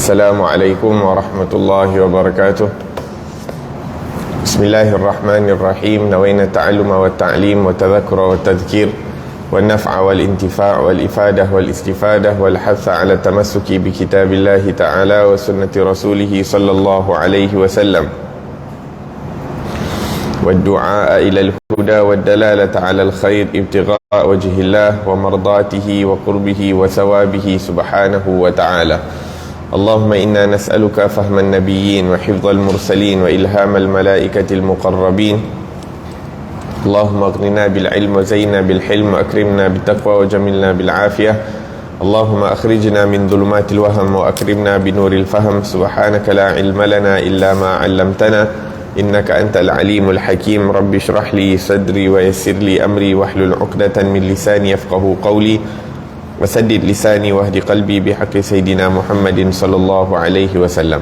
Assalamualaikum warahmatullahi wabarakatuh. Bismillahirrahmanirrahim. Nawaina ta'alluma wa ta'lim wa tadhakkura wa tadhkir wa naf'a wal intifa' wal ifadah wal istifadah wal hatha ala tamassuki bi kitabillahi ta'ala wa sunnati rasulih sallallahu alaihi wasallam wa du'a ila al-huda wa dalalata ala al-khair ibtigha' wajhillah wa mardatihi wa qurbihi wa thawabihi subhanahu wa ta'ala. اللهم إنا نسألك فهم النبيين وحفظ المرسلين وإلهام الملائكة المقربين. اللهم اغننا بالعلم وزينا بالحلم وأكرمنا بالتقوى وجملنا بالعافية. اللهم أخرجنا من ظلمات الوهم وأكرمنا بنور الفهم. سبحانك لا علم لنا إلا ما علمتنا إنك أنت العليم الحكيم. رب اشرح لي صدري ويسر لي أمري واحلل عقدة من لساني يفقه قولي وسدد لساني واهدي قلبي بحق سيدنا محمد صلى الله عليه وسلم.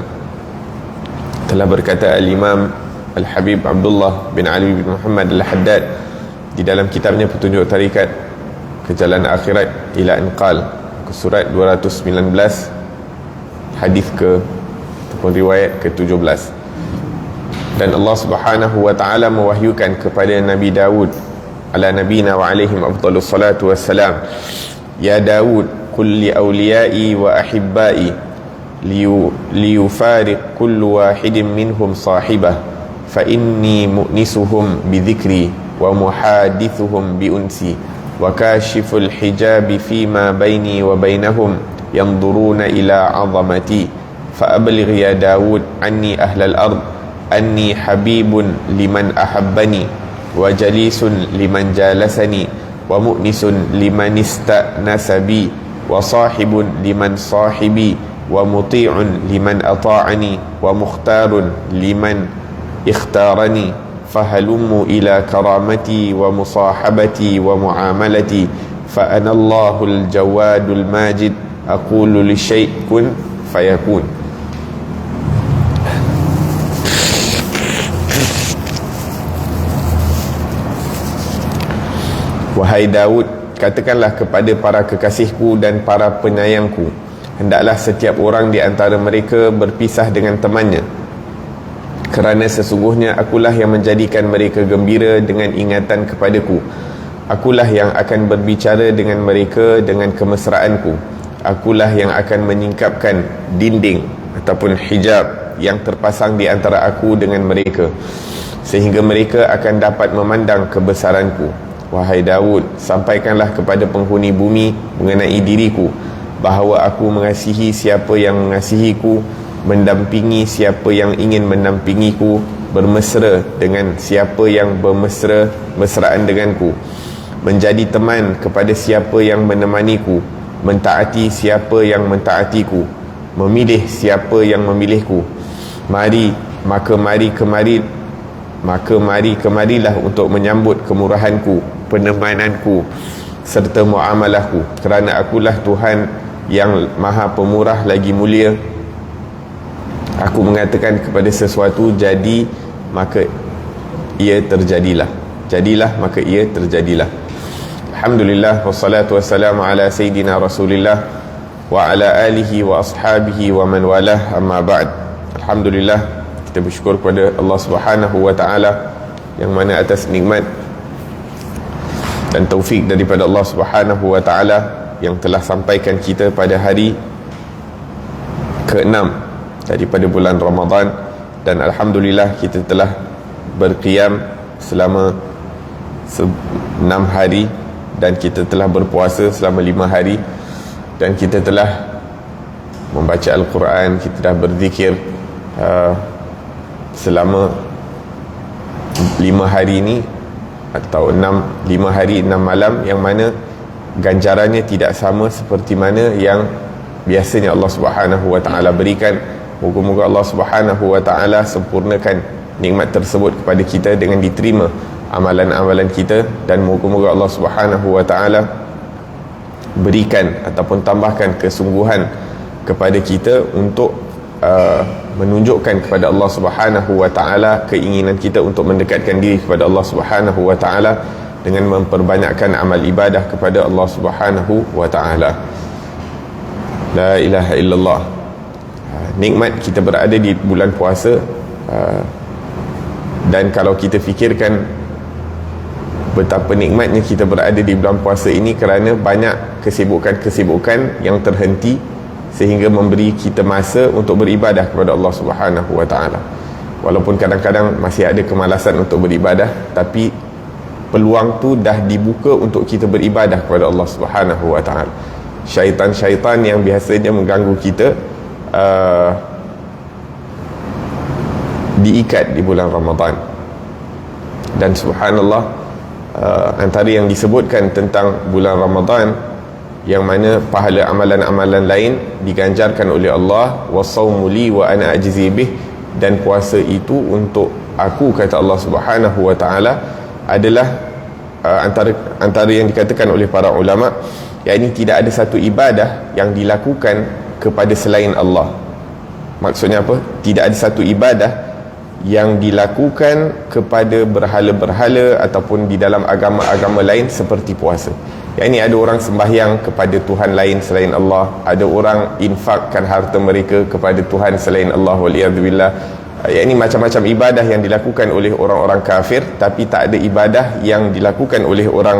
Telah berkata Al-Imam Al-Habib Abdullah bin Ali bin Muhammad Al-Haddad di dalam kitabnya Petunjuk Tarikat ke Jalan Akhirat ila Inqal, surat 219, hadis ke ataupun riwayat ke-17. Dan Allah Subhanahu wa taala mewahyukan kepada Nabi Daud ala nabina wa alaihim afdhalus salatu wassalam, Ya Daud, qul li awliyai wa ahibbai liyufariq kullu wahidin minhum sahibah fa inni mu'nisuhum bidhikri wa muhadithuhum biunsi wa kashiful hijabi fima baini wa bainahum yanzuruna ila 'azamati fa abligh ya Daud anni ahlal ard anni habibun liman ahabbani wa jalisun liman jalasani wa mu'nisun liman ista'nasa bi wa sahibun liman sahibi wa muti'un liman ata'ani wa mukhtarun liman ikhtarani fahalummu ila karamati wa musahabati wa muamalati fa ana Allahul jawadul majid aqulu li syai' kun fayakun. Wahai Daud, katakanlah kepada para kekasihku dan para penyayangku, hendaklah setiap orang di antara mereka berpisah dengan temannya, kerana sesungguhnya akulah yang menjadikan mereka gembira dengan ingatan kepadaku. Akulah yang akan berbicara dengan mereka dengan kemesraanku. Akulah yang akan menyingkapkan dinding ataupun hijab yang terpasang di antara aku dengan mereka, sehingga mereka akan dapat memandang kebesaranku. Wahai Daud, sampaikanlah kepada penghuni bumi mengenai diriku bahawa aku mengasihi siapa yang mengasihiku, mendampingi siapa yang ingin mendampingiku, bermesra dengan siapa yang bermesraan denganku, menjadi teman kepada siapa yang menemaniku, mentaati siapa yang mentaatiku, memilih siapa yang memilihku. Mari kemarilah untuk menyambut kemurahanku, penemananku serta muamalahku, kerana akulah Tuhan yang maha pemurah lagi mulia. Aku mengatakan kepada sesuatu jadi, maka ia terjadilah. Jadilah, maka ia terjadilah. Alhamdulillah, wassalatu wassalamu ala sayyidina Rasulillah wa ala alihi wa ashabihi wa man walah, amma ba'd. Alhamdulillah, kita bersyukur kepada Allah Subhanahu wa taala yang mana atas nikmat dan taufik daripada Allah Subhanahu wa taala yang telah sampaikan kita pada hari ke-6 daripada bulan Ramadan, dan alhamdulillah kita telah berqiyam selama 6 hari, dan kita telah berpuasa selama 5 hari, dan kita telah membaca Al-Quran, kita dah berzikir selama 5 hari ini atau 5 hari 6 malam, yang mana ganjarannya tidak sama seperti mana yang biasanya Allah Subhanahu wa taala berikan. Moga-moga Allah Subhanahu wa taala sempurnakan nikmat tersebut kepada kita dengan diterima amalan-amalan kita, dan moga-moga Allah Subhanahu wa taala berikan ataupun tambahkan kesungguhan kepada kita untuk menunjukkan kepada Allah Subhanahu wa taala keinginan kita untuk mendekatkan diri kepada Allah Subhanahu wa taala dengan memperbanyakkan amal ibadah kepada Allah Subhanahu wa taala. La ilaha illallah. nikmat kita berada di bulan puasa, dan kalau kita fikirkan betapa nikmatnya kita berada di bulan puasa ini kerana banyak kesibukan-kesibukan yang terhenti, sehingga memberi kita masa untuk beribadah kepada Allah Subhanahu wa taala. Walaupun kadang-kadang masih ada kemalasan untuk beribadah, tapi peluang tu dah dibuka untuk kita beribadah kepada Allah Subhanahu wa taala. Syaitan-syaitan yang biasanya mengganggu kita diikat di bulan Ramadan. Dan subhanallah, antara yang disebutkan tentang bulan Ramadan, yang mana pahala amalan-amalan lain diganjarkan oleh Allah, wasaumu li wa ana ajzi bih, dan puasa itu untuk aku, kata Allah Subhanahu wa taala, adalah antara yang dikatakan oleh para ulama, yakni tidak ada satu ibadah yang dilakukan kepada selain Allah. Maksudnya apa? Tidak ada satu ibadah yang dilakukan kepada berhala-berhala ataupun di dalam agama-agama lain seperti puasa. Yang ini ada orang sembahyang kepada Tuhan lain selain Allah, ada orang infakkan harta mereka kepada Tuhan selain Allah, waliyadzubillah. Yang ini macam-macam ibadah yang dilakukan oleh orang-orang kafir, tapi tak ada ibadah yang dilakukan oleh orang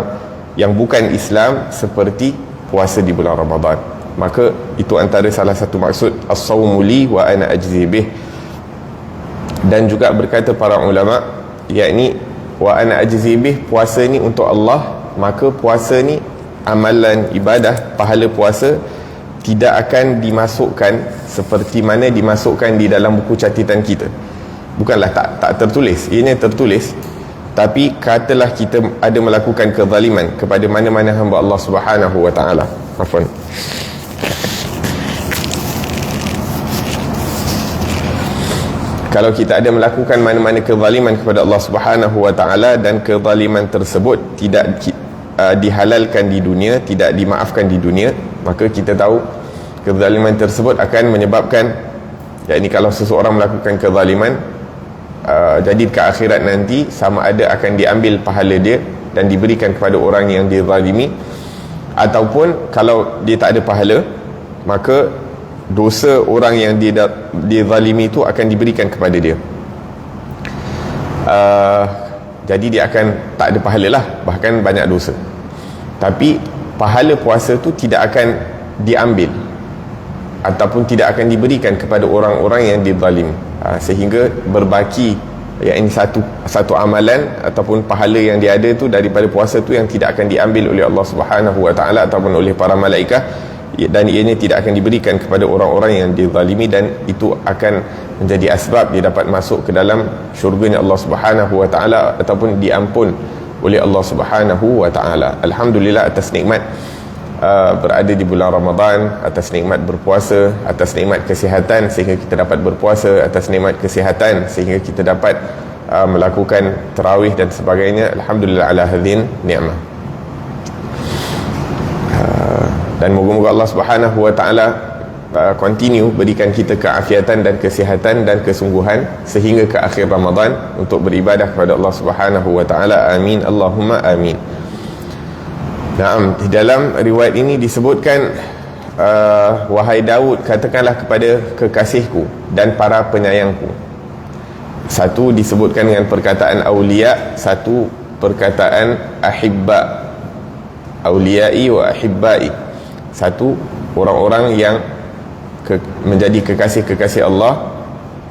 yang bukan Islam seperti puasa di bulan Ramadan. Maka itu antara salah satu maksud as-sawmu li wa ana ajzi bih. Dan juga berkata para ulama, yakni wa ana ajzi bih, puasa ni untuk Allah, maka puasa ni amalan ibadah, pahala puasa tidak akan dimasukkan seperti mana dimasukkan di dalam buku catatan kita. Bukanlah tak tertulis, ianya tertulis, tapi katalah kita ada melakukan kezaliman kepada mana-mana hamba Allah Subhanahu wa taala. Afwan. Kalau kita ada melakukan mana-mana kezaliman kepada Allah Subhanahu wa taala, dan kezaliman tersebut tidak dihalalkan di dunia, tidak dimaafkan di dunia, maka kita tahu kezaliman tersebut akan menyebabkan, yakni kalau seseorang melakukan kezaliman, jadi ke akhirat nanti sama ada akan diambil pahala dia dan diberikan kepada orang yang dizalimi, ataupun kalau dia tak ada pahala, maka dosa orang yang dizalimi itu akan diberikan kepada dia. Jadi dia akan tak ada pahala lah, bahkan banyak dosa. Tapi pahala puasa tu tidak akan diambil ataupun tidak akan diberikan kepada orang-orang yang dizalimi, sehingga berbaki, yakni satu amalan ataupun pahala yang dia ada tu daripada puasa tu yang tidak akan diambil oleh Allah Subhanahu wa taala ataupun oleh para malaikat, dan ianya tidak akan diberikan kepada orang-orang yang dizalimi, dan itu akan menjadi asbab dia dapat masuk ke dalam syurganya Allah Subhanahu wa taala ataupun diampun oleh Allah Subhanahu wa taala. Alhamdulillah atas nikmat berada di bulan Ramadan, atas nikmat berpuasa, atas nikmat kesihatan sehingga kita dapat berpuasa, atas nikmat kesihatan sehingga kita dapat melakukan tarawih dan sebagainya. Alhamdulillah ala hadzin ni'mah. Dan moga-moga Allah Subhanahu wa taala continue berikan kita keafiatan dan kesihatan dan kesungguhan sehingga ke akhir Ramadan untuk beribadah kepada Allah Subhanahu wa taala. Amin, Allahumma amin. Naam, di dalam riwayat ini disebutkan, wahai Daud, katakanlah kepada kekasihku dan para penyayangku. Satu disebutkan dengan perkataan aulia, satu perkataan ahibba, auliyai wa ahibbai. Satu orang-orang yang menjadi kekasih-kekasih Allah,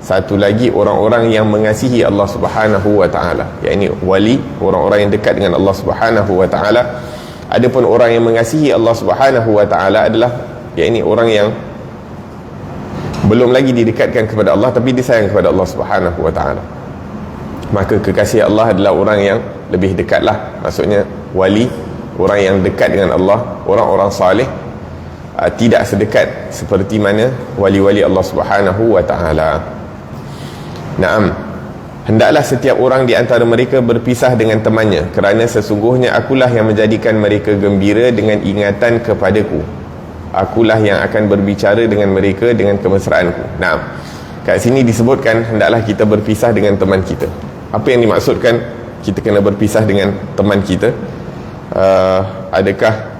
satu lagi orang-orang yang mengasihi Allah Subhanahu wa taala, yakni wali, orang-orang yang dekat dengan Allah Subhanahu wa taala. Adapun orang yang mengasihi Allah Subhanahu wa taala adalah, yakni orang yang belum lagi didekatkan kepada Allah tapi disayang kepada Allah Subhanahu wa taala. Maka kekasih Allah adalah orang yang lebih dekatlah, maksudnya wali, orang yang dekat dengan Allah, orang-orang salih, tidak sedekat seperti mana wali-wali Allah Subhanahu wa taala. Naam, hendaklah setiap orang di antara mereka berpisah dengan temannya, kerana sesungguhnya akulah yang menjadikan mereka gembira dengan ingatan kepadaku. Akulah yang akan berbicara dengan mereka dengan kemesraanku. Naam, kat sini disebutkan hendaklah kita berpisah dengan teman kita. Apa yang dimaksudkan kita kena berpisah dengan teman kita? Adakah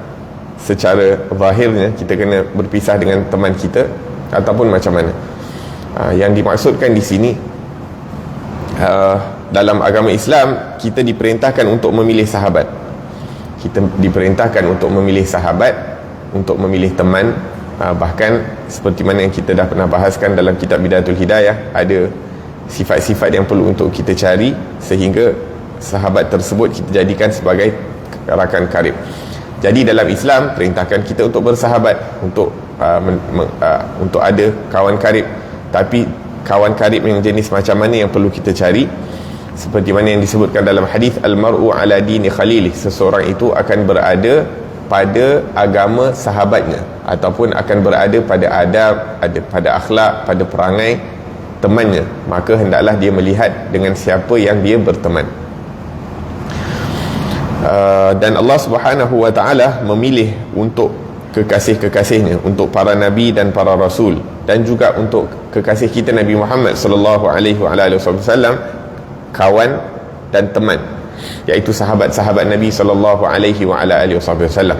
secara zahirnya kita kena berpisah dengan teman kita ataupun macam mana? Yang dimaksudkan di sini, dalam agama Islam kita diperintahkan untuk memilih sahabat. Kita diperintahkan untuk memilih sahabat, untuk memilih teman. Bahkan seperti mana yang kita dah pernah bahaskan dalam kitab Bidayatul Hidayah, ada sifat-sifat yang perlu untuk kita cari sehingga sahabat tersebut kita jadikan sebagai rakan karib. Jadi dalam Islam perintahkan kita untuk bersahabat, untuk ada kawan karib. Tapi kawan karib yang jenis macam mana yang perlu kita cari? Seperti mana yang disebutkan dalam hadis, al-mar'u ala dini khalili, seseorang itu akan berada pada agama sahabatnya, ataupun akan berada pada adab, pada akhlak, pada perangai temannya. Maka hendaklah dia melihat dengan siapa yang dia berteman. Dan Allah Subhanahu wa ta'ala memilih untuk kekasih-kekasihnya, untuk para nabi dan para rasul, dan juga untuk kekasih kita Nabi Muhammad sallallahu alaihi wasallam, kawan dan teman, iaitu sahabat-sahabat Nabi sallallahu alaihi wasallam.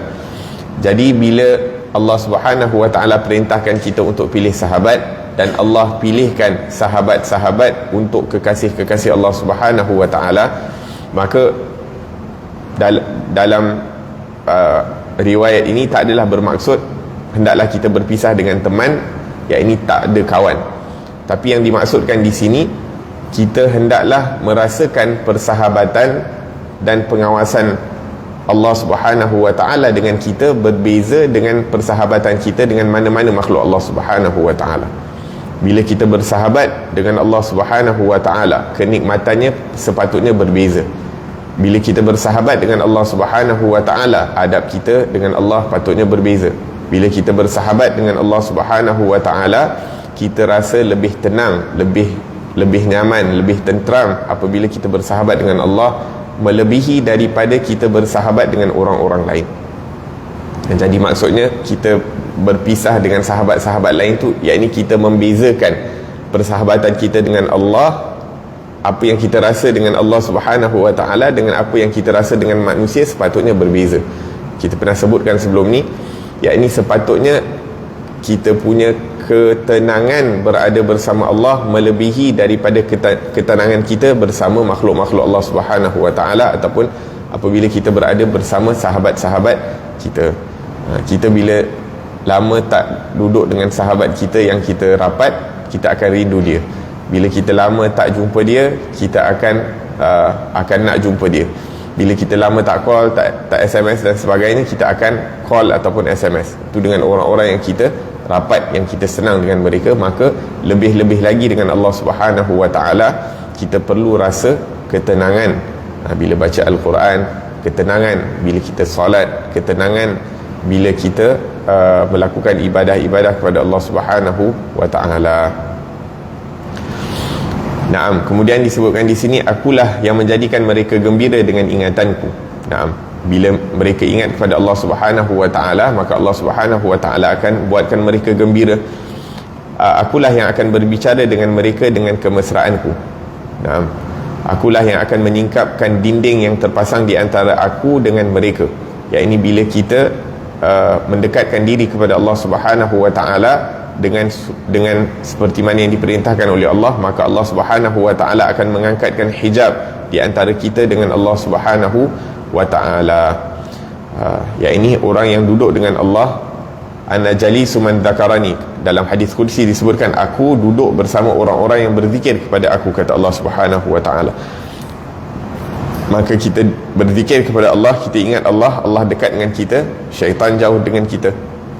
Jadi bila Allah Subhanahu wa ta'ala perintahkan kita untuk pilih sahabat, dan Allah pilihkan sahabat-sahabat untuk kekasih-kekasih Allah Subhanahu wa ta'ala, maka dalam riwayat ini tak adalah bermaksud hendaklah kita berpisah dengan teman, yakni tak ada kawan. Tapi yang dimaksudkan di sini, kita hendaklah merasakan persahabatan dan pengawasan Allah Subhanahu wa ta'ala dengan kita berbeza dengan persahabatan kita dengan mana-mana makhluk Allah Subhanahu wa ta'ala. Bila kita bersahabat dengan Allah Subhanahu wa ta'ala, kenikmatannya sepatutnya berbeza. Bila kita bersahabat dengan Allah Subhanahu wa ta'ala, adab kita dengan Allah patutnya berbeza. Bila kita bersahabat dengan Allah Subhanahu wa ta'ala, kita rasa lebih tenang, lebih nyaman, lebih tenteram apabila kita bersahabat dengan Allah, melebihi daripada kita bersahabat dengan orang-orang lain. Dan jadi maksudnya kita berpisah dengan sahabat-sahabat lain tu, yakni kita membezakan persahabatan kita dengan Allah, apa yang kita rasa dengan Allah Subhanahu wa ta'ala dengan apa yang kita rasa dengan manusia sepatutnya berbeza. Kita pernah sebutkan sebelum ni, yakni sepatutnya kita punya ketenangan berada bersama Allah melebihi daripada ketenangan kita bersama makhluk-makhluk Allah Subhanahu wa ta'ala, ataupun apabila kita berada bersama sahabat-sahabat kita. Kita bila lama tak duduk dengan sahabat kita yang kita rapat, kita akan rindu dia. Bila kita lama tak jumpa dia, kita akan nak jumpa dia. Bila kita lama tak call, tak SMS dan sebagainya, kita akan call ataupun SMS. Itu dengan orang-orang yang kita rapat, yang kita senang dengan mereka. Maka lebih-lebih lagi dengan Allah Subhanahu wa ta'ala, kita perlu rasa ketenangan bila baca Al-Quran, ketenangan bila kita solat, ketenangan bila kita melakukan ibadah-ibadah kepada Allah Subhanahu wa ta'ala. Naam, kemudian disebutkan di sini, akulah yang menjadikan mereka gembira dengan ingatanku. Naam, bila mereka ingat kepada Allah Subhanahu wa ta'ala, maka Allah Subhanahu wa ta'ala akan buatkan mereka gembira. Akulah yang akan berbicara dengan mereka dengan kemesraanku. Naam, akulah yang akan menyingkapkan dinding yang terpasang di antara aku dengan mereka. Iaitu bila kita mendekatkan diri kepada Allah Subhanahu wa ta'ala dengan seperti mana yang diperintahkan oleh Allah, maka Allah Subhanahu wa ta'ala akan mengangkatkan hijab di antara kita dengan Allah Subhanahu wa ta'ala. Ini orang yang duduk dengan Allah, ana jalisu man dzakarani, dalam hadis qudsi disebutkan, aku duduk bersama orang-orang yang berzikir kepada aku, kata Allah Subhanahu wa ta'ala. Maka kita berzikir kepada Allah, kita ingat Allah, Allah dekat dengan kita, syaitan jauh dengan kita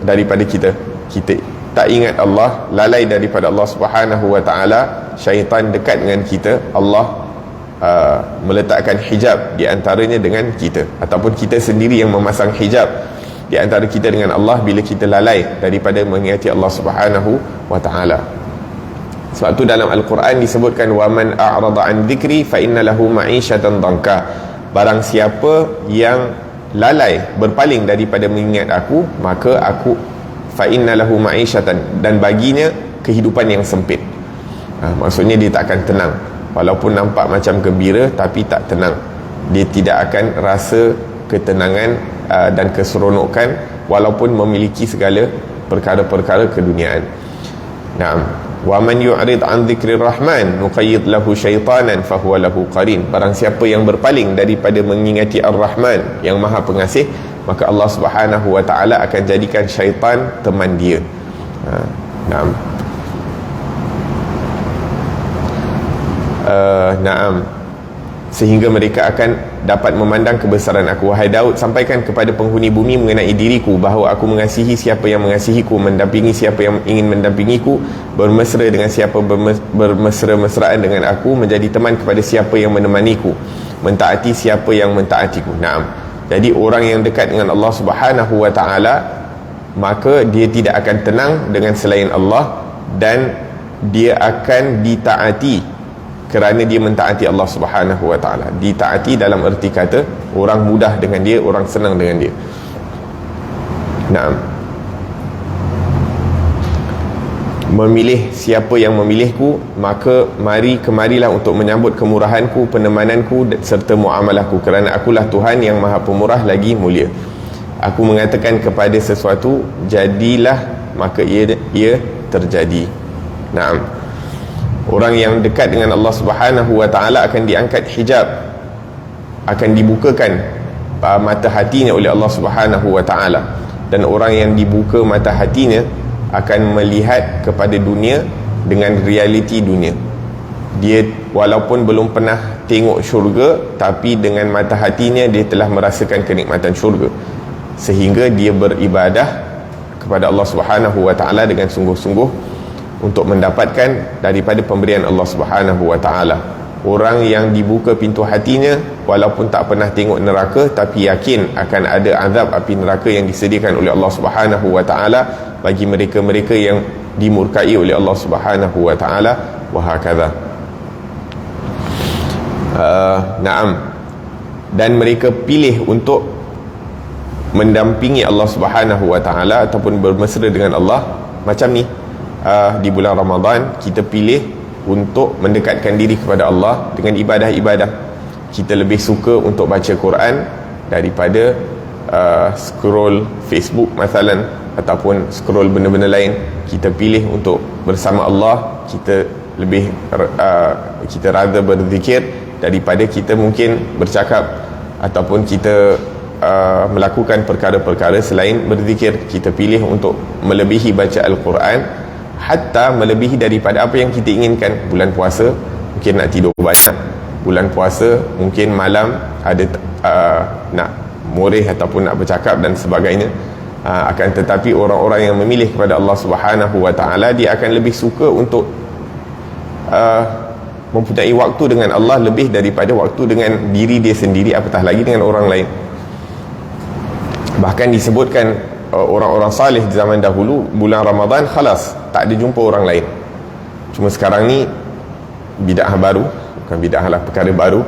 daripada kita. Kita tak ingat Allah, lalai daripada Allah Subhanahu wa ta'ala, syaitan dekat dengan kita, Allah meletakkan hijab di antaranya dengan kita, ataupun kita sendiri yang memasang hijab di antara kita dengan Allah bila kita lalai daripada mengingati Allah Subhanahu wa ta'ala. Sebab tu dalam Al-Quran disebutkan, wa man a'rada an dzikri fa inna lahu ma'isyatan dhanka, barang siapa yang lalai, berpaling daripada mengingat aku, maka aku fa inna lahu ma'isyatan, dan baginya kehidupan yang sempit. Maksudnya dia tak akan tenang, walaupun nampak macam gembira tapi tak tenang. Dia tidak akan rasa ketenangan dan keseronokan walaupun memiliki segala perkara-perkara keduniaan. Naam. Wa man yu'rid an dzikrir rahman nuqayyid lahu syaitanan fahuwa lahu qarin. Barang siapa yang berpaling daripada mengingati Ar-Rahman yang Maha Pengasih, maka Allah Subhanahu wa taala akan jadikan syaitan teman dia. Naam. Naam. Sehingga mereka akan dapat memandang kebesaran aku. Wahai Daud, sampaikan kepada penghuni bumi mengenai diriku bahawa aku mengasihi siapa yang mengasihiku, mendampingi siapa yang ingin mendampingiku, bermesra dengan siapa bermesra-mesraan dengan aku, menjadi teman kepada siapa yang menemaniku, mentaati siapa yang mentaatiku. Naam. Jadi orang yang dekat dengan Allah Subhanahu wa taala, maka dia tidak akan tenang dengan selain Allah, dan dia akan ditaati kerana dia mentaati Allah Subhanahu wa taala. Ditaati dalam erti kata orang mudah dengan dia, orang senang dengan dia. Naam. Memilih siapa yang memilihku, maka kemarilah untuk menyambut kemurahanku, penemananku serta muamalahku, kerana akulah Tuhan yang Maha Pemurah lagi mulia. Aku mengatakan kepada sesuatu jadilah, maka ia terjadi. Naam. Orang yang dekat dengan Allah Subhanahu wa taala akan diangkat hijab, akan dibukakan mata hatinya oleh Allah Subhanahu wa taala, dan orang yang dibuka mata hatinya akan melihat kepada dunia dengan realiti dunia. Dia walaupun belum pernah tengok syurga, tapi dengan mata hatinya dia telah merasakan kenikmatan syurga, sehingga dia beribadah kepada Allah Subhanahu wa taala dengan sungguh-sungguh untuk mendapatkan daripada pemberian Allah Subhanahu wa taala. Orang yang dibuka pintu hatinya walaupun tak pernah tengok neraka, tapi yakin akan ada azab api neraka yang disediakan oleh Allah Subhanahu wa taala bagi mereka-mereka yang dimurkai oleh Allah Subhanahu wa taala, wa hakadha. Naam. Dan mereka pilih untuk mendampingi Allah Subhanahu wa taala ataupun bermesra dengan Allah macam ni. Di bulan Ramadan kita pilih untuk mendekatkan diri kepada Allah dengan ibadah-ibadah. Kita lebih suka untuk baca Quran daripada scroll Facebook masalan, ataupun scroll benda-benda lain. Kita pilih untuk bersama Allah. Kita lebih kita rather berzikir daripada kita mungkin bercakap ataupun kita melakukan perkara-perkara selain berzikir. Kita pilih untuk melebihi baca Al-Quran, hatta melebihi daripada apa yang kita inginkan. Bulan puasa mungkin nak tidur banyak, bulan puasa mungkin malam ada nak moreh ataupun nak bercakap dan sebagainya. Akan tetapi orang-orang yang memilih kepada Allah Subhanahu wa taala, dia akan lebih suka untuk mempunyai waktu dengan Allah lebih daripada waktu dengan diri dia sendiri, apatah lagi dengan orang lain. Bahkan disebutkan orang-orang salih di zaman dahulu, bulan Ramadan khalas, tak ada jumpa orang lain. Cuma sekarang ni bid'ah baru, bukan bid'ah lah, perkara baru.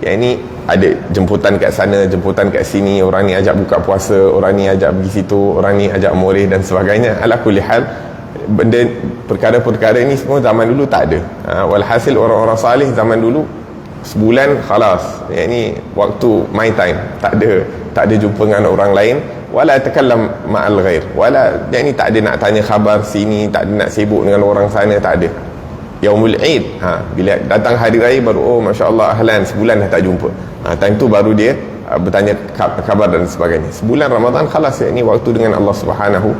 Yang ni ada jemputan kat sana, jemputan kat sini, orang ni ajak buka puasa, orang ni ajak pergi situ, orang ni ajak moreh dan sebagainya. Ala kulli hal, benda perkara-perkara ni semua zaman dulu tak ada. Walhasil orang-orang salih zaman dulu sebulan khalas, yang ni waktu my time, tak ada jumpa dengan orang lain. Wala takallam ma'al ghair, wala yang ni tak ada nak tanya khabar sini, tak ada nak sibuk dengan orang sana, tak ada. Yaumul Eid, bila datang hari raya baru, oh masya-Allah ahlan, sebulan dah tak jumpa. Time tu baru dia bertanya khabar dan sebagainya. Sebulan Ramadan khalas, yang ni waktu dengan Allah Subhanahu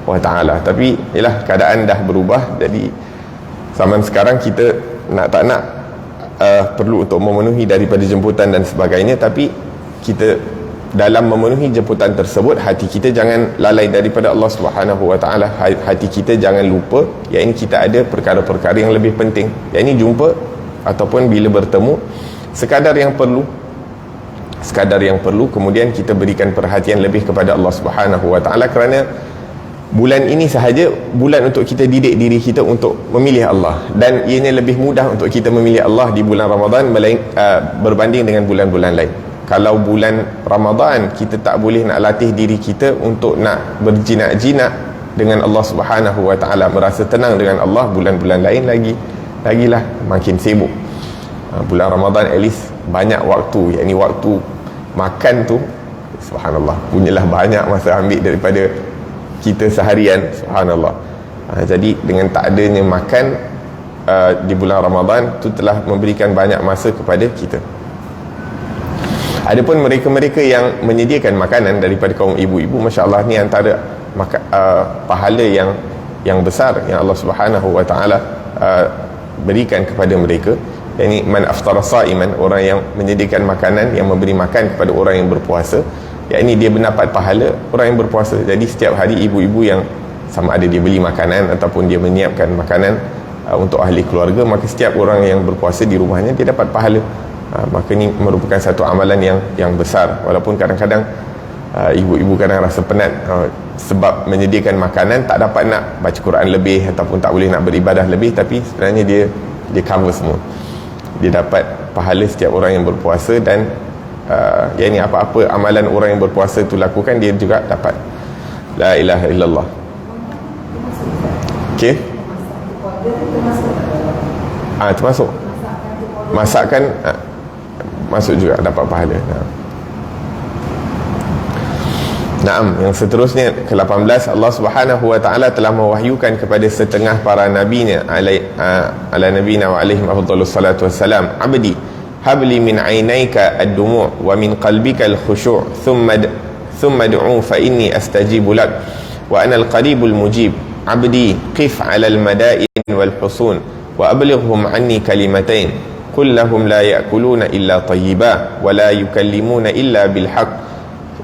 wa taala. Tapi yalah, keadaan dah berubah. Jadi zaman sekarang kita nak tak nak perlu untuk memenuhi daripada jemputan dan sebagainya, tapi kita dalam memenuhi jemputan tersebut, hati kita jangan lalai daripada Allah Subhanahu wa taala. Hati kita jangan lupa, yang ini kita ada perkara-perkara yang lebih penting. Yang ini jumpa ataupun bila bertemu, sekadar yang perlu, kemudian kita berikan perhatian lebih kepada Allah Subhanahu wa taala, kerana bulan ini sahaja bulan untuk kita didik diri kita untuk memilih Allah, dan ianya lebih mudah untuk kita memilih Allah di bulan Ramadan berbanding dengan bulan-bulan lain. Kalau bulan Ramadan kita tak boleh nak latih diri kita untuk nak berjinak-jinak dengan Allah Subhanahu wa taala, merasa tenang dengan Allah, bulan-bulan lain lagilah makin sibuk. Bulan Ramadan at least banyak waktu, yakni waktu makan tu subhanallah punyalah banyak masa ambil daripada kita seharian, subhanallah. Jadi dengan tak adanya makan di bulan Ramadan tu telah memberikan banyak masa kepada kita. Adapun mereka-mereka yang menyediakan makanan daripada kaum ibu-ibu, masya-Allah, ni antara pahala yang besar yang Allah Subhanahu wa taala berikan kepada mereka. Yani man aftara sa'iman, orang yang menyediakan makanan, yang memberi makan kepada orang yang berpuasa, yakni dia mendapat pahala orang yang berpuasa. Jadi setiap hari ibu-ibu yang sama ada dia beli makanan ataupun dia menyiapkan makanan untuk ahli keluarga, maka setiap orang yang berpuasa di rumahnya dia dapat pahala. Maka ini merupakan satu amalan yang besar. Walaupun kadang-kadang ibu-ibu kadang rasa penat sebab menyediakan makanan, tak dapat nak baca Quran lebih ataupun tak boleh nak beribadah lebih, tapi sebenarnya dia cover semua. Dia dapat pahala setiap orang yang berpuasa, dan yakni apa-apa amalan orang yang berpuasa tu lakukan, dia juga dapat. La ilaha illallah. Okey. Termasuk masakan, masuk juga dapat pahala. Naam, yang seterusnya ke-18, Allah Subhanahu wa taala telah mewahyukan kepada setengah para nabinya ala nabiyina wa alaihim afdhalus salatu wassalam, abdi habli min ainaika ad-dumu' wa min qalbika al-khushu' thumma du'u fa inni astajibu lak wa ana al-qaribul mujib. Abdi qif 'ala al-mada'in wal husun wa ablighhum 'anni kalimatain qul lahum la ya'kuluna illa tayyiba wa la yukallimuna illa bil haqq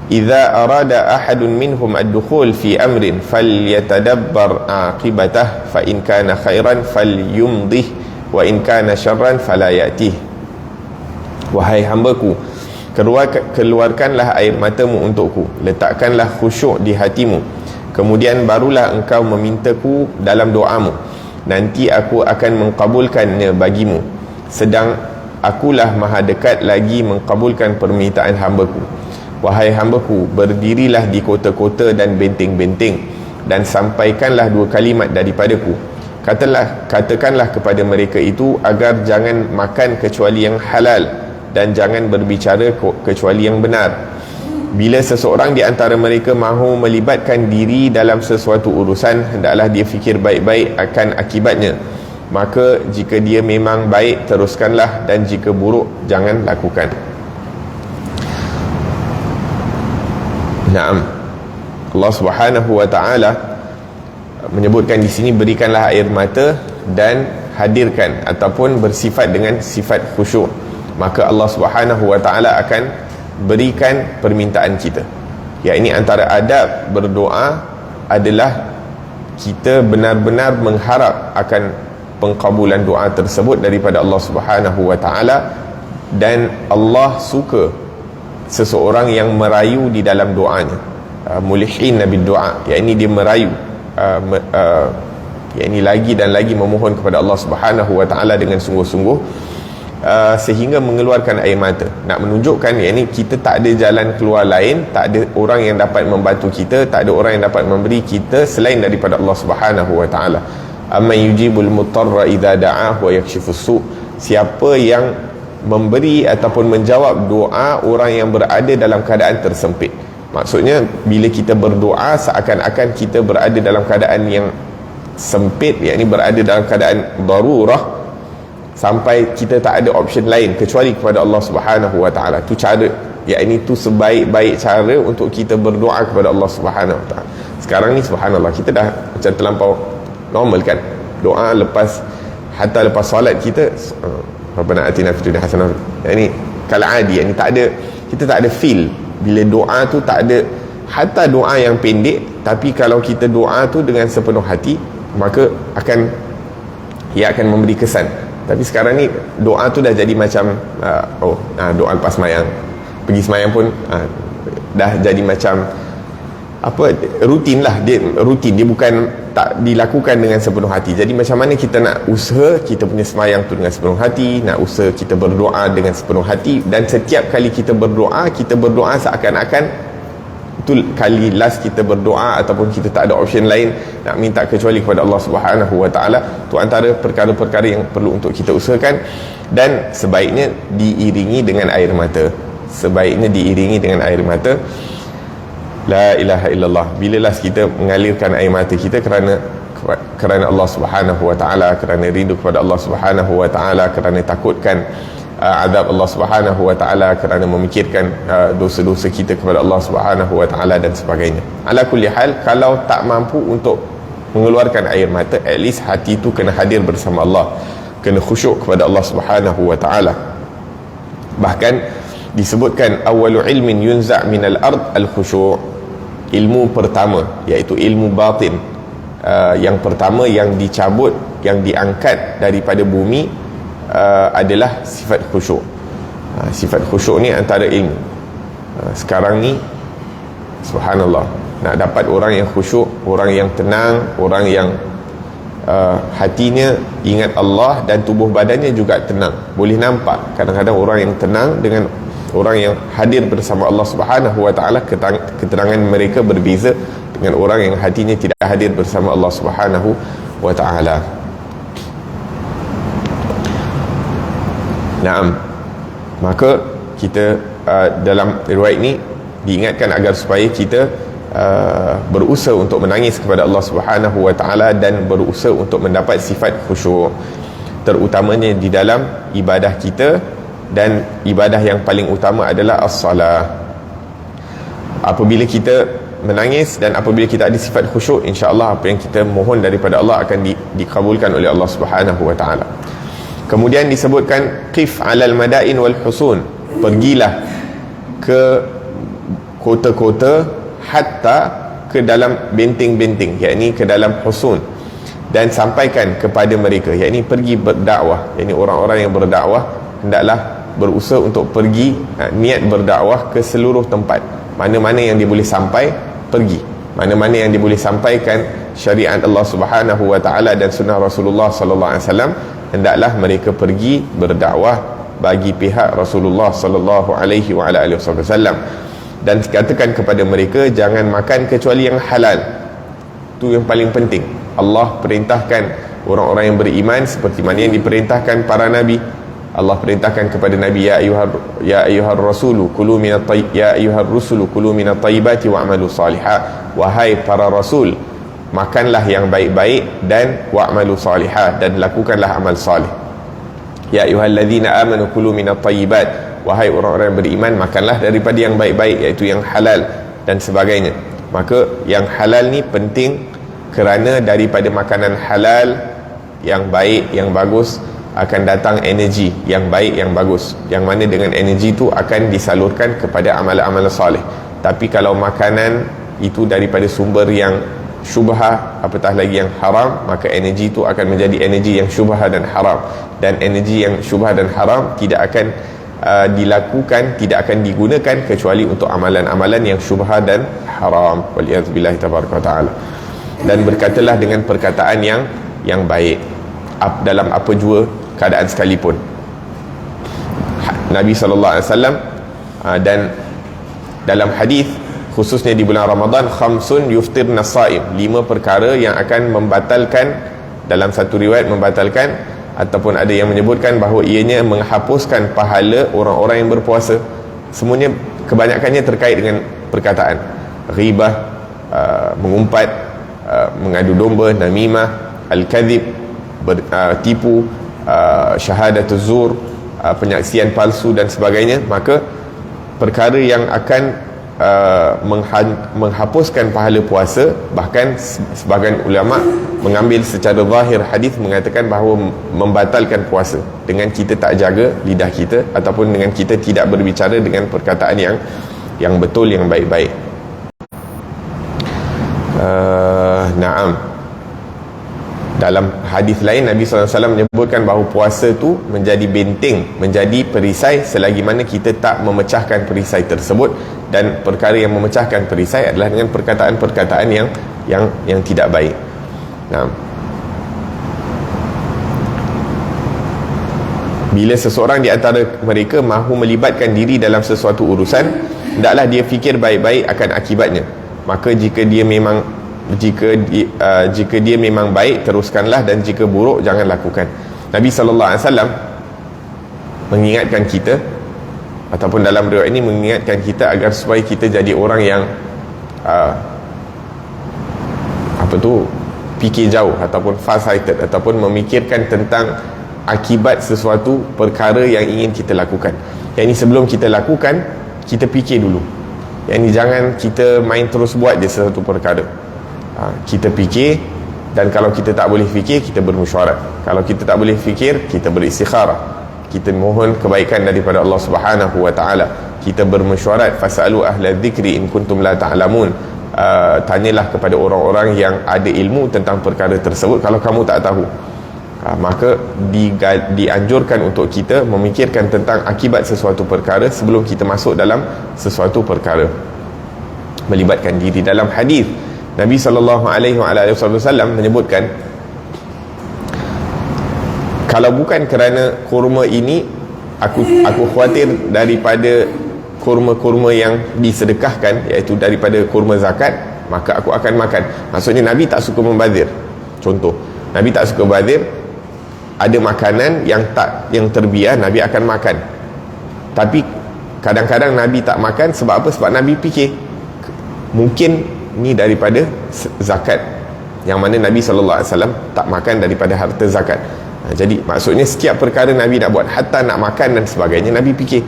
idza arada ahadun minhum ad-dukhul fi amrin falyatadabbar 'aqibatah fa in kana khairan falyumdih wa in kana syarran fala ya'tih. Wahai hambaku, keluarkanlah air matamu untukku, letakkanlah khusyuk di hatimu, kemudian barulah engkau memintaku dalam doamu, nanti aku akan mengkabulkannya bagimu, sedang akulah maha dekat lagi mengkabulkan permintaan hambaku. Wahai hambaku, berdirilah di kota-kota dan benteng-benteng, dan sampaikanlah 2 kalimat daripadaku. Katakanlah kepada mereka itu agar jangan makan kecuali yang halal, dan jangan berbicara kecuali yang benar. Bila seseorang di antara mereka mahu melibatkan diri dalam sesuatu urusan, hendaklah dia fikir baik-baik akan akibatnya. Maka jika dia memang baik, teruskanlah, dan jika buruk, jangan lakukan. Naam, Allah Subhanahu wa taala menyebutkan di sini, berikanlah air mata dan hadirkan ataupun bersifat dengan sifat khusyuk, maka Allah Subhanahu wa taala akan berikan permintaan kita. Ya, ini antara adab berdoa adalah kita benar-benar mengharap akan pengkabulan doa tersebut daripada Allah Subhanahu wa taala, dan Allah suka seseorang yang merayu di dalam doanya. Mulihin nabi doa, yakni dia merayu, yakni lagi dan lagi memohon kepada Allah Subhanahu wa taala dengan sungguh-sungguh, sehingga mengeluarkan air mata, nak menunjukkan yakni kita tak ada jalan keluar lain, tak ada orang yang dapat membantu kita, tak ada orang yang dapat memberi kita selain daripada Allah Subhanahu wa taala. Amman yujibul mutarra idza da'ah wa yakshifus su', siapa yang memberi ataupun menjawab doa orang yang berada dalam keadaan tersempit. Maksudnya bila kita berdoa seakan-akan kita berada dalam keadaan yang sempit, yakni berada dalam keadaan darurah, sampai kita tak ada option lain kecuali kepada Allah Subhanahu wa taala. Tu cara, yakni tu sebaik-baik cara untuk kita berdoa kepada Allah Subhanahu wa taala. Sekarang ni subhanallah, kita dah macam terlampau normal kan doa lepas, hatta lepas solat kita Rabbana atina fid dunya hasanah, yakni kaladi, yakni tak ada, kita tak ada feel bila doa tu, tak ada. Hatta doa yang pendek, tapi kalau kita doa tu dengan sepenuh hati, maka ia akan memberi kesan. Tapi sekarang ni doa tu dah jadi macam doa lepas semayang, pergi semayang pun dah jadi macam rutin lah. Dia rutin, dia bukan tak dilakukan dengan sepenuh hati. Jadi macam mana kita nak usaha kita punya semayang tu dengan sepenuh hati, nak usaha kita berdoa dengan sepenuh hati, dan setiap kali kita berdoa seakan-akan itu kali last kita berdoa, ataupun kita tak ada option lain nak minta kecuali kepada Allah Subhanahu wa taala. Tu antara perkara-perkara yang perlu untuk kita usahakan, dan sebaiknya diiringi dengan air mata. La ilaha illallah. Bila last kita mengalirkan air mata kita kerana kerana Allah Subhanahu wa taala, kerana rindu kepada Allah Subhanahu wa taala, kerana takutkan azab Allah Subhanahu wa taala, kerana memikirkan dosa-dosa kita kepada Allah Subhanahu wa taala dan sebagainya. Ala kulli hal, kalau tak mampu untuk mengeluarkan air mata, at least hati tu kena hadir bersama Allah, kena khusyuk kepada Allah Subhanahu wa taala. Bahkan disebutkan awwalu ilmin yunza' minal ard al-khusyu', ilmu pertama iaitu ilmu batin, yang pertama yang dicabut, yang diangkat daripada bumi adalah sifat khusyuk. Sifat khusyuk ni antara ilmu. Sekarang ni subhanallah, nak dapat orang yang khusyuk, orang yang tenang, orang yang hatinya ingat Allah dan tubuh badannya juga tenang. Boleh nampak kadang-kadang orang yang tenang dengan orang yang hadir bersama Allah Subhanahu wa taala, keterangan mereka berbeza dengan orang yang hatinya tidak hadir bersama Allah Subhanahu wa taala. Naam. Maka kita dalam riwayat ini diingatkan agar supaya kita berusaha untuk menangis kepada Allah Subhanahu wa taala dan berusaha untuk mendapat sifat khusyuk, terutamanya di dalam ibadah kita, dan ibadah yang paling utama adalah as-salah. Apabila kita menangis dan apabila kita ada sifat khusyuk, insya-Allah apa yang kita mohon daripada Allah akan dikabulkan oleh Allah Subhanahu wa taala. Kemudian disebutkan qif 'alal madain wal husun, pergilah ke kota-kota hatta ke dalam benteng-benteng, yakni ke dalam husun, dan sampaikan kepada mereka, yakni pergi berdakwah. Yakni orang-orang yang berdakwah hendaklah berusaha untuk pergi, niat berdakwah ke seluruh tempat. Mana-mana yang dia boleh sampai, pergi. Mana-mana yang dia boleh sampaikan syariat Allah Subhanahu wa taala dan sunnah Rasulullah sallallahu alaihi wasallam, hendaklah mereka pergi berdakwah bagi pihak Rasulullah sallallahu alaihi wa ala alihi wasallam. Dan katakan kepada mereka, jangan makan kecuali yang halal. Itu yang paling penting. Allah perintahkan orang-orang yang beriman seperti mana yang diperintahkan para nabi. Allah perintahkan kepada Nabi, ya ayyuhar rasulu kulu minat tayyibati wa'malu salihah, wahai para rasul, makanlah yang baik-baik dan wa'malu salihah, dan lakukanlah amal salih. Ya ayyuhalladzina amanu kulu minat tayyibat, wahai orang-orang yang beriman, makanlah daripada yang baik-baik, iaitu yang halal dan sebagainya. Maka yang halal ni penting, kerana daripada makanan halal yang baik, yang bagus, akan datang energi yang baik, yang bagus, yang mana dengan energi itu akan disalurkan kepada amalan-amalan soleh. Tapi kalau makanan itu daripada sumber yang syubhah, apatah lagi yang haram, maka energi itu akan menjadi energi yang syubhah dan haram. Dan energi yang syubhah dan haram tidak akan dilakukan, tidak akan digunakan kecuali untuk amalan-amalan yang syubhah dan haram. Waliyadzubillahi tabaraka ta'ala. Dan berkatalah dengan perkataan yang baik dalam apa jua keadaan sekalipun. Nabi SAW dan dalam hadis, khususnya di bulan Ramadan, khamsun yuftirna saim, 5 perkara yang akan membatalkan, dalam satu riwayat membatalkan, ataupun ada yang menyebutkan bahawa ianya menghapuskan pahala orang-orang yang berpuasa. Semuanya, kebanyakannya terkait dengan perkataan ghibah, mengumpat, mengadu domba, namimah, al-kadhib, tipu, syahadatuz zur, penyaksian palsu dan sebagainya. Maka perkara yang akan menghapuskan pahala puasa, bahkan sebahagian ulama mengambil secara zahir hadis mengatakan bahawa membatalkan puasa dengan kita tak jaga lidah kita, ataupun dengan kita tidak berbicara dengan perkataan yang betul, yang baik-baik. Naam. Dalam hadis lain Nabi SAW menyebutkan bahawa puasa tu menjadi benteng, menjadi perisai selagi mana kita tak memecahkan perisai tersebut. Dan perkara yang memecahkan perisai adalah dengan perkataan-perkataan yang tidak baik. Nah, bila seseorang di antara mereka mahu melibatkan diri dalam sesuatu urusan, hendaklah dia fikir baik-baik akan akibatnya. Maka jika dia memang baik, teruskanlah, dan jika buruk, jangan lakukan. Nabi SAW mengingatkan kita, ataupun dalam riwayat ini mengingatkan kita agar supaya kita jadi orang yang fikir jauh ataupun far-sighted, ataupun memikirkan tentang akibat sesuatu perkara yang ingin kita lakukan. Yang ini sebelum kita lakukan, kita fikir dulu. Yang ini jangan kita main terus buat je sesuatu perkara. Kita fikir, dan kalau kita tak boleh fikir, kita bermusyawarah. Kalau kita tak boleh fikir, kita beristikharah. Kita mohon kebaikan daripada Allah Subhanahu wa taala. Kita bermusyawarah, fasalu ahla dzikri in kuntum la ta'lamun. Tanyalah kepada orang-orang yang ada ilmu tentang perkara tersebut kalau kamu tak tahu. Maka dianjurkan untuk kita memikirkan tentang akibat sesuatu perkara sebelum kita masuk dalam sesuatu perkara. Melibatkan diri. Dalam hadis Nabi SAW menyebutkan, kalau bukan kerana kurma ini, aku khawatir daripada kurma-kurma yang disedekahkan, iaitu daripada kurma zakat, maka aku akan makan. Maksudnya Nabi tak suka membazir. Contoh, Nabi tak suka membazir. Ada makanan yang terbiar, Nabi akan makan. Tapi kadang-kadang Nabi tak makan. Sebab apa? Sebab Nabi fikir mungkin ni daripada zakat, yang mana Nabi SAW tak makan daripada harta zakat. Jadi maksudnya setiap perkara Nabi nak buat, hatta nak makan dan sebagainya, Nabi fikir.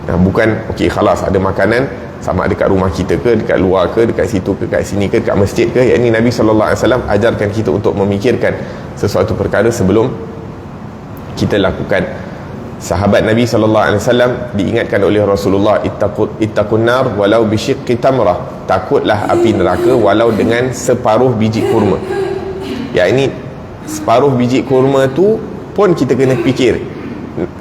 Bukan okey khalas ada makanan, sama ada dekat rumah kita ke, dekat luar ke, dekat situ ke, dekat sini ke, dekat masjid ke. Yang ini Nabi SAW ajarkan kita untuk memikirkan sesuatu perkara sebelum kita lakukan. Sahabat Nabi SAW diingatkan oleh Rasulullah, ittaqun nar walau bisyiqqi tamrah. Takutlah api neraka walau dengan separuh biji kurma. Ya, ini separuh biji kurma tu pun kita kena fikir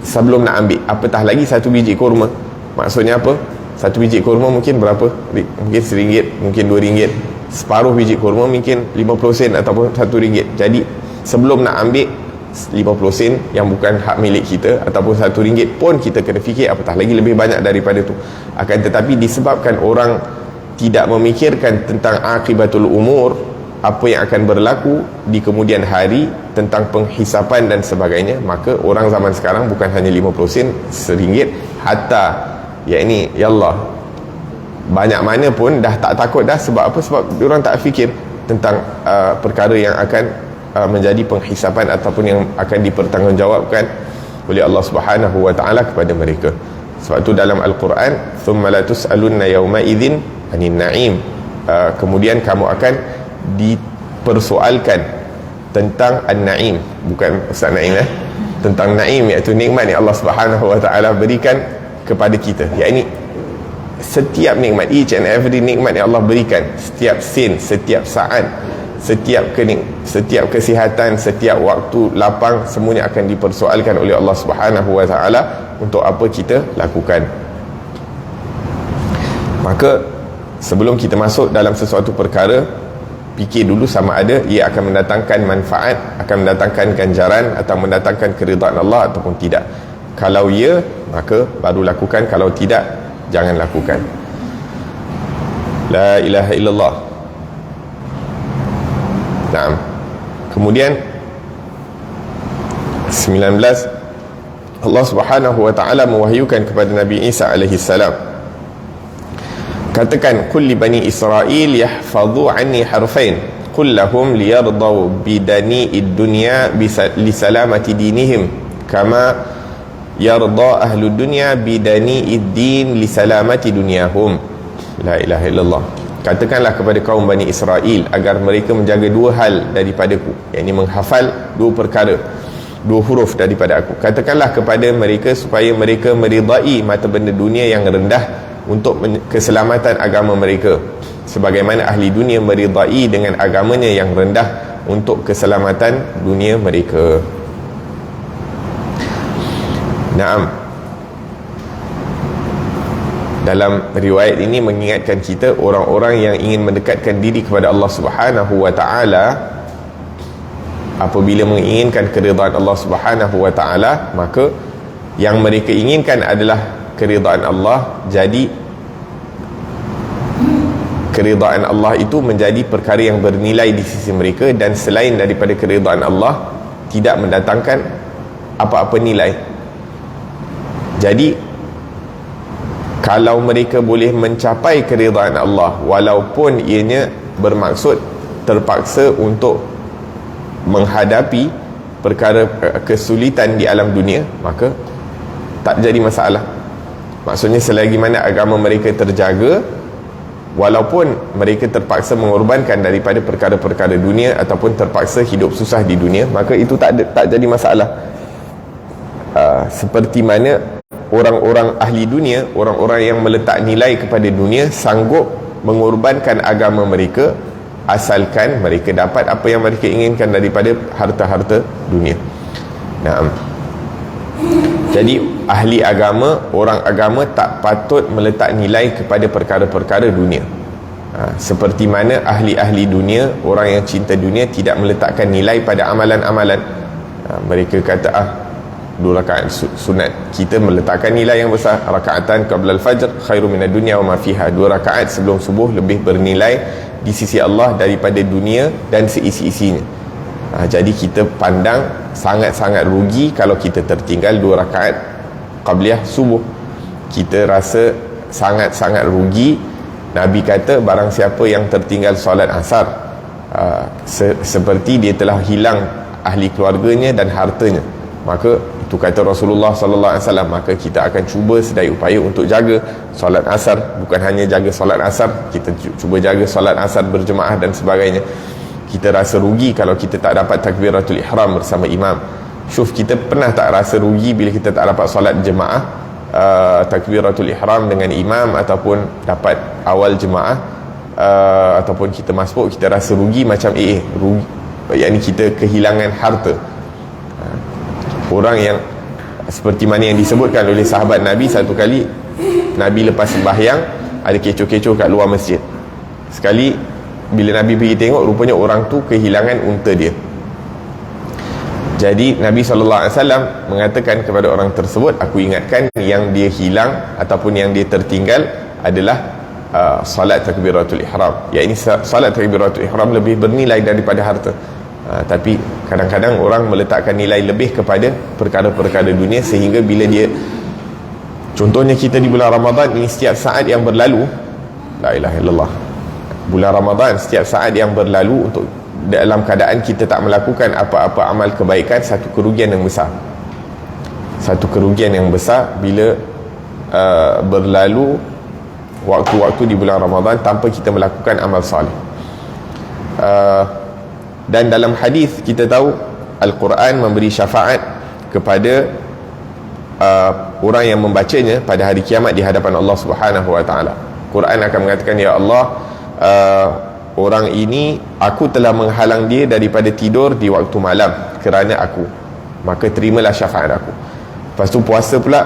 sebelum nak ambil. Apatah lagi satu biji kurma. Maksudnya apa? Satu biji kurma mungkin berapa? Mungkin RM1, mungkin RM2. Separuh biji kurma mungkin 50 sen ataupun RM1. Jadi sebelum nak ambil 50 sen yang bukan hak milik kita ataupun RM1 pun kita kena fikir, apatah lagi lebih banyak daripada tu. Akan tetapi disebabkan orang tidak memikirkan tentang akibatul umur, apa yang akan berlaku di kemudian hari, tentang penghisapan dan sebagainya, maka orang zaman sekarang bukan hanya 50 sen, RM1, hatta ya Allah banyak mana pun dah tak takut dah. Sebab apa? Sebab diorang tak fikir tentang perkara yang akan menjadi penghisapan ataupun yang akan dipertanggungjawabkan oleh Allah Subhanahu wa taala kepada mereka. Sebab tu dalam Al-Quran, thumma la tus'alunna yawma idzin anin na'im, kemudian kamu akan dipersoalkan tentang an-na'im, bukan Ustaz Naim tentang na'im, iaitu nikmat yang Allah Subhanahu wa taala berikan kepada kita. Yakni setiap nikmat, each and every nikmat yang Allah berikan, setiap sen, setiap saat, setiap kesihatan, setiap waktu lapang, semuanya akan dipersoalkan oleh Allah Subhanahu wa taala untuk apa kita lakukan. Maka sebelum kita masuk dalam sesuatu perkara, fikir dulu sama ada ia akan mendatangkan manfaat, akan mendatangkan ganjaran atau mendatangkan keridaan Allah ataupun tidak. Kalau ya, maka baru lakukan. Kalau tidak, jangan lakukan. La ilaha illallah. Naam. Kemudian 19, Allah Subhanahu wa taala mewahyukan kepada Nabi Isa alaihi salam, katakan, qul li bani Israil yahfazu anni harfain qul lahum liyardau bidani id-dunya li salamati dinihim kama yarda ahlu dunya bidani id-din li salamati dunyahum. La ilaha illallah. Katakanlah kepada kaum Bani Israel agar mereka menjaga dua hal daripadaku, yakni menghafal dua perkara, dua huruf daripada aku. Katakanlah kepada mereka supaya mereka meridai mata benda dunia yang rendah untuk keselamatan agama mereka, sebagaimana ahli dunia meridai dengan agamanya yang rendah untuk keselamatan dunia mereka. Naam. Dalam riwayat ini mengingatkan kita, orang-orang yang ingin mendekatkan diri kepada Allah Subhanahu wa taala, apabila menginginkan keridaan Allah Subhanahu wa taala, maka yang mereka inginkan adalah keridaan Allah. Jadi keridaan Allah itu menjadi perkara yang bernilai di sisi mereka, dan selain daripada keridaan Allah tidak mendatangkan apa-apa nilai. Jadi kalau mereka boleh mencapai keridaan Allah, walaupun ianya bermaksud terpaksa untuk menghadapi perkara kesulitan di alam dunia, maka tak jadi masalah. Maksudnya selagi mana agama mereka terjaga, walaupun mereka terpaksa mengorbankan daripada perkara-perkara dunia ataupun terpaksa hidup susah di dunia, maka itu tak jadi masalah. Seperti mana orang-orang ahli dunia, orang-orang yang meletak nilai kepada dunia, sanggup mengorbankan agama mereka asalkan mereka dapat apa yang mereka inginkan daripada harta-harta dunia. Nah, jadi ahli agama, orang agama tak patut meletak nilai kepada perkara-perkara dunia. Seperti mana ahli-ahli dunia, orang yang cinta dunia, tidak meletakkan nilai pada amalan-amalan. Mereka kata 2 rakaat sunat. Kita meletakkan nilai yang besar. Rakaatan qabla al-fajr khairu minad dunya wa ma fiha. 2 rakaat sebelum subuh lebih bernilai di sisi Allah daripada dunia dan seisi-isinya. Jadi kita pandang sangat-sangat rugi kalau kita tertinggal 2 rakaat qabliyah subuh. Kita rasa sangat-sangat rugi. Nabi kata barang siapa yang tertinggal solat asar, seperti dia telah hilang ahli keluarganya dan hartanya. Maka itu kata Rasulullah sallallahu alaihi wasallam, maka kita akan cuba sedaya upaya untuk jaga solat asar. Bukan hanya jaga solat asar, kita cuba jaga solat asar berjemaah dan sebagainya. Kita rasa rugi kalau kita tak dapat takbiratul ihram bersama imam. Syuf, kita pernah tak rasa rugi bila kita tak dapat solat jemaah, takbiratul ihram dengan imam, ataupun dapat awal jemaah, ataupun kita masbuk, kita rasa rugi macam rugi, yakni kita kehilangan harta. Orang yang seperti mana yang disebutkan oleh sahabat Nabi, satu kali Nabi lepas sembahyang ada kecoh-kecoh kat luar masjid. Sekali bila Nabi pergi tengok, rupanya orang tu kehilangan unta dia. Jadi Nabi SAW mengatakan kepada orang tersebut, aku ingatkan yang dia hilang ataupun yang dia tertinggal adalah salat takbiratul ihram. Iaitu salat takbiratul ihram lebih bernilai daripada harta. Tapi kadang-kadang orang meletakkan nilai lebih kepada perkara-perkara dunia, sehingga bila dia, contohnya kita di bulan Ramadan ini, setiap saat yang berlalu, la ilaha illallah, bulan Ramadan, setiap saat yang berlalu untuk dalam keadaan kita tak melakukan apa-apa amal kebaikan, satu kerugian yang besar. Satu kerugian yang besar bila berlalu waktu-waktu di bulan Ramadan tanpa kita melakukan amal salih. Dan dalam hadis kita tahu Al-Quran memberi syafaat kepada orang yang membacanya pada hari kiamat di hadapan Allah Subhanahu wa taala. Quran akan mengatakan, ya Allah, orang ini aku telah menghalang dia daripada tidur di waktu malam kerana aku, maka terimalah syafaat aku. Lepas tu puasa pula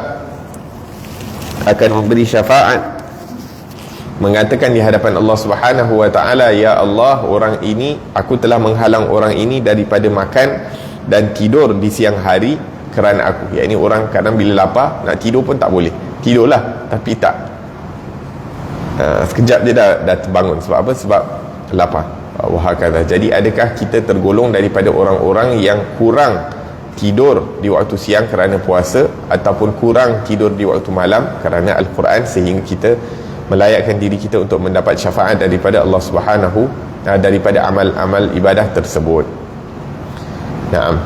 akan memberi syafaat, mengatakan di hadapan Allah Subhanahu wa taala, ya Allah, orang ini, aku telah menghalang orang ini daripada makan dan tidur di siang hari kerana aku. Iaitu orang kadang bila lapar nak tidur pun tak boleh, tidurlah tapi tak, sekejap dia dah terbangun. Sebab apa? Sebab lapar. Wahakadha. Jadi adakah kita tergolong daripada orang-orang yang kurang tidur di waktu siang kerana puasa, ataupun kurang tidur di waktu malam kerana Al-Quran, sehingga kita melayakkan diri kita untuk mendapat syafaat daripada Allah Subhanahu, daripada amal-amal ibadah tersebut. Naam.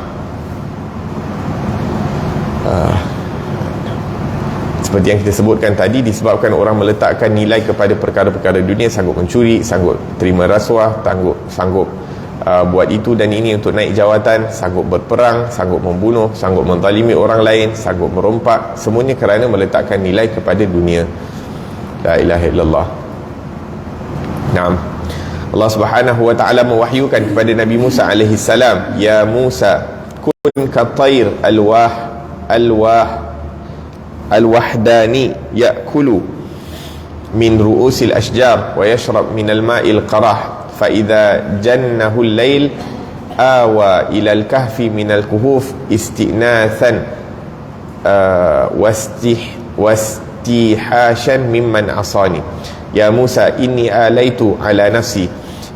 Seperti yang kita sebutkan tadi, disebabkan orang meletakkan nilai kepada perkara-perkara dunia, sanggup mencuri, sanggup terima rasuah, sanggup buat itu dan ini untuk naik jawatan, sanggup berperang, sanggup membunuh, sanggup menzalimi orang lain, sanggup merompak, semuanya kerana meletakkan nilai kepada dunia. La ilaha illallah. Naam. Allah Subhanahu wa taala mewahyukan kepada Nabi Musa alaihi salam, ya Musa, kun katair alwahdani ya'kulu min ru'usil ashjar wa yashrab min al-ma'il qarah fa idza jannahu al-lail awa ila al-kahfi min al-kuhuf istinathan wastihashan mimman asani. Ya Musa, inni alaitu ala nafsi,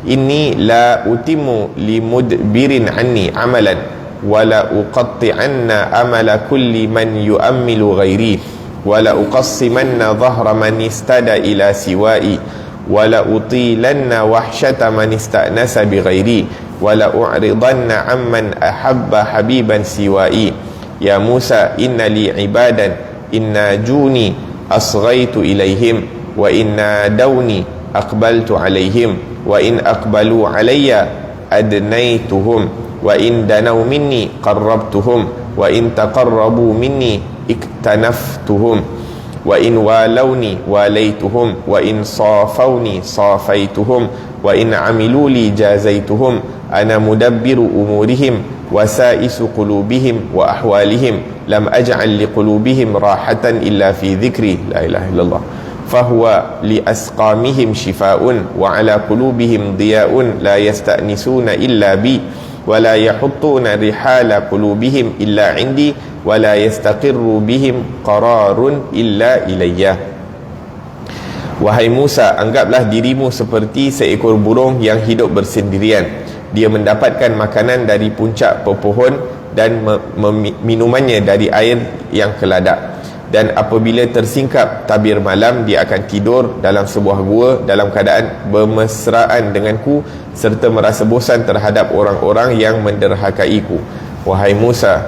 inni la utimu limudbirin anni amalan wala uqatti'anna amala kulli man yu'ammilu ghairi wala uqassimanna dhahra man istada ila siwai wala utilanna wahsyata man istanasa bi ghairi wala u'ridanna amman ahabba habiban siwai. Ya Musa, inna li ibadan inna juni asghaitu ilaihim wa inna dawni aqbaltu alaihim wa in aqbalu alayya adnaituhum wa in danaw minni qarrabtuhum wa in taqarrabu minni iktanaftuhum wa in walawni walaituhum wa in safawni safaituhum wa in amilu li jazaituhum ana mudabbiru umurihim wa sa'isu qulubihim wa ahwalihim lam aj'al liqulubihim rahatan illa fi dhikri. La ilaha illallah. Fahuwa li asqamihim shifaa'un wa ala qulubihim diya'un la yasta'nisuna illa bi wa la yahuttuna rihala qulubihim illa indi wa la yastaqirru bihim qararun illa ilayya. Wahai Musa, anggaplah dirimu seperti seekor burung yang hidup bersendirian. Dia mendapatkan makanan dari puncak pepohon dan minumannya dari air yang keladak. Dan apabila tersingkap tabir malam, dia akan tidur dalam sebuah gua dalam keadaan bermesraan denganku serta merasa bosan terhadap orang-orang yang menderhakaiku. Wahai Musa,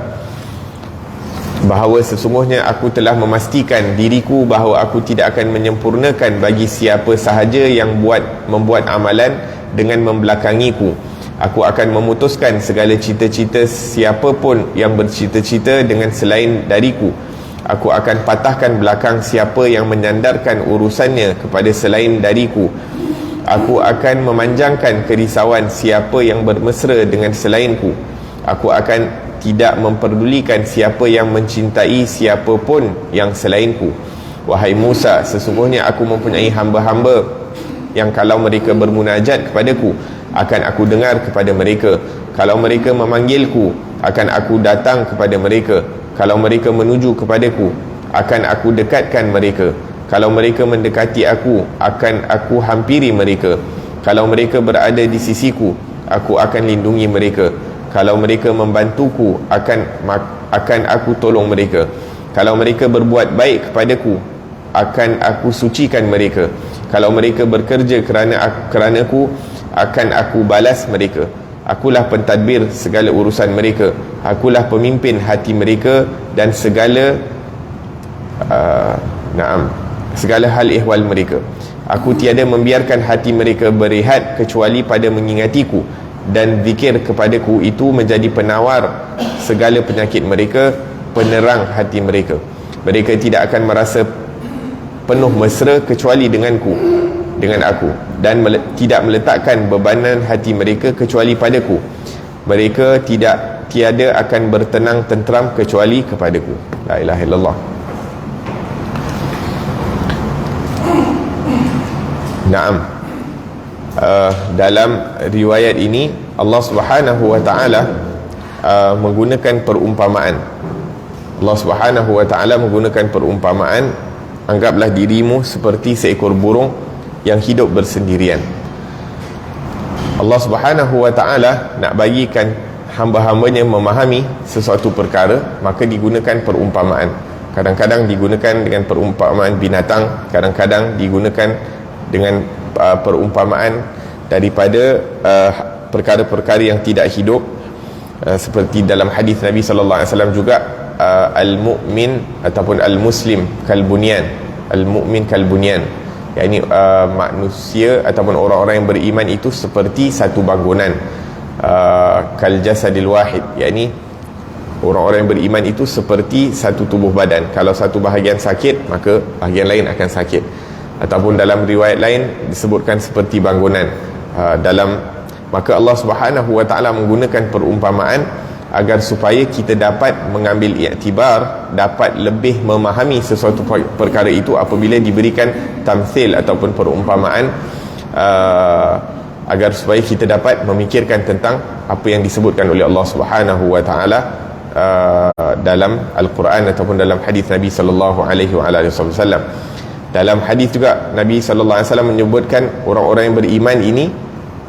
bahawa sesungguhnya aku telah memastikan diriku bahawa aku tidak akan menyempurnakan bagi siapa sahaja yang membuat amalan dengan membelakangiku. Aku akan memutuskan segala cita-cita siapa pun yang bercita-cita dengan selain dariku. Aku akan patahkan belakang siapa yang menyandarkan urusannya kepada selain dariku. Aku akan memanjangkan kerisauan siapa yang bermesra dengan selainku. Aku akan tidak memperdulikan siapa yang mencintai siapa pun yang selainku. Wahai Musa, sesungguhnya aku mempunyai hamba-hamba yang kalau mereka bermunajat kepadaku, akan aku dengar kepada mereka. Kalau mereka memanggilku, akan aku datang kepada mereka. Kalau mereka menuju kepadaku, akan aku dekatkan mereka. Kalau mereka mendekati aku, akan aku hampiri mereka. Kalau mereka berada di sisiku, aku akan lindungi mereka. Kalau mereka membantuku, akan aku tolong mereka. Kalau mereka berbuat baik kepadaku, akan aku sucikan mereka. Kalau mereka bekerja kerana-ku, akan aku balas mereka. Akulah pentadbir segala urusan mereka. Akulah pemimpin hati mereka dan segala segala hal ihwal mereka. Aku tiada membiarkan hati mereka berehat kecuali pada mengingatiku, dan zikir kepadaku itu menjadi penawar segala penyakit mereka, penerang hati mereka. Mereka tidak akan merasa penuh mesra kecuali dengan aku, dan tidak meletakkan bebanan hati mereka kecuali padaku. Mereka tiada akan bertenang tenteram kecuali kepadaku. La ilaha illallah. Naam. Dalam riwayat ini Allah Subhanahu wa taala menggunakan perumpamaan. Allah Subhanahu wa taala menggunakan perumpamaan, anggaplah dirimu seperti seekor burung yang hidup bersendirian. Allah Subhanahu wa taala nak bagikan hamba-hambanya memahami sesuatu perkara, maka digunakan perumpamaan. Kadang-kadang digunakan dengan perumpamaan binatang, kadang-kadang digunakan dengan perumpamaan daripada perkara-perkara yang tidak hidup, seperti dalam hadis Nabi sallallahu alaihi wasallam juga, al-mu'min ataupun al-muslim kalbunyan. Al-mu'min kalbunyan, yakni manusia ataupun orang-orang yang beriman itu seperti satu bangunan, kal jasadil wahid, yakni orang-orang yang beriman itu seperti satu tubuh badan. Kalau satu bahagian sakit, maka bahagian lain akan sakit. Ataupun dalam riwayat lain disebutkan seperti bangunan. Maka Allah Subhanahu wa taala menggunakan perumpamaan agar supaya kita dapat mengambil iktibar, dapat lebih memahami sesuatu perkara itu apabila diberikan tamthil ataupun perumpamaan, agar supaya kita dapat memikirkan tentang apa yang disebutkan oleh Allah Subhanahu wa taala dalam Al-Quran ataupun dalam hadis Nabi sallallahu alaihi wasallam. Dalam hadis juga Nabi sallallahu alaihi wasallam menyebutkan orang-orang yang beriman ini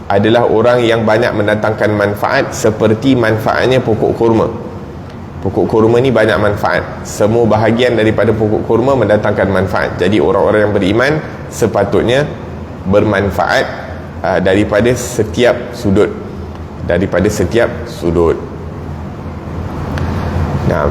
adalah orang yang banyak mendatangkan manfaat seperti manfaatnya pokok kurma. Pokok kurma ni banyak manfaat. Semua bahagian daripada pokok kurma mendatangkan manfaat. Jadi orang-orang yang beriman sepatutnya bermanfaat daripada setiap sudut. daripada setiap sudut. Nah,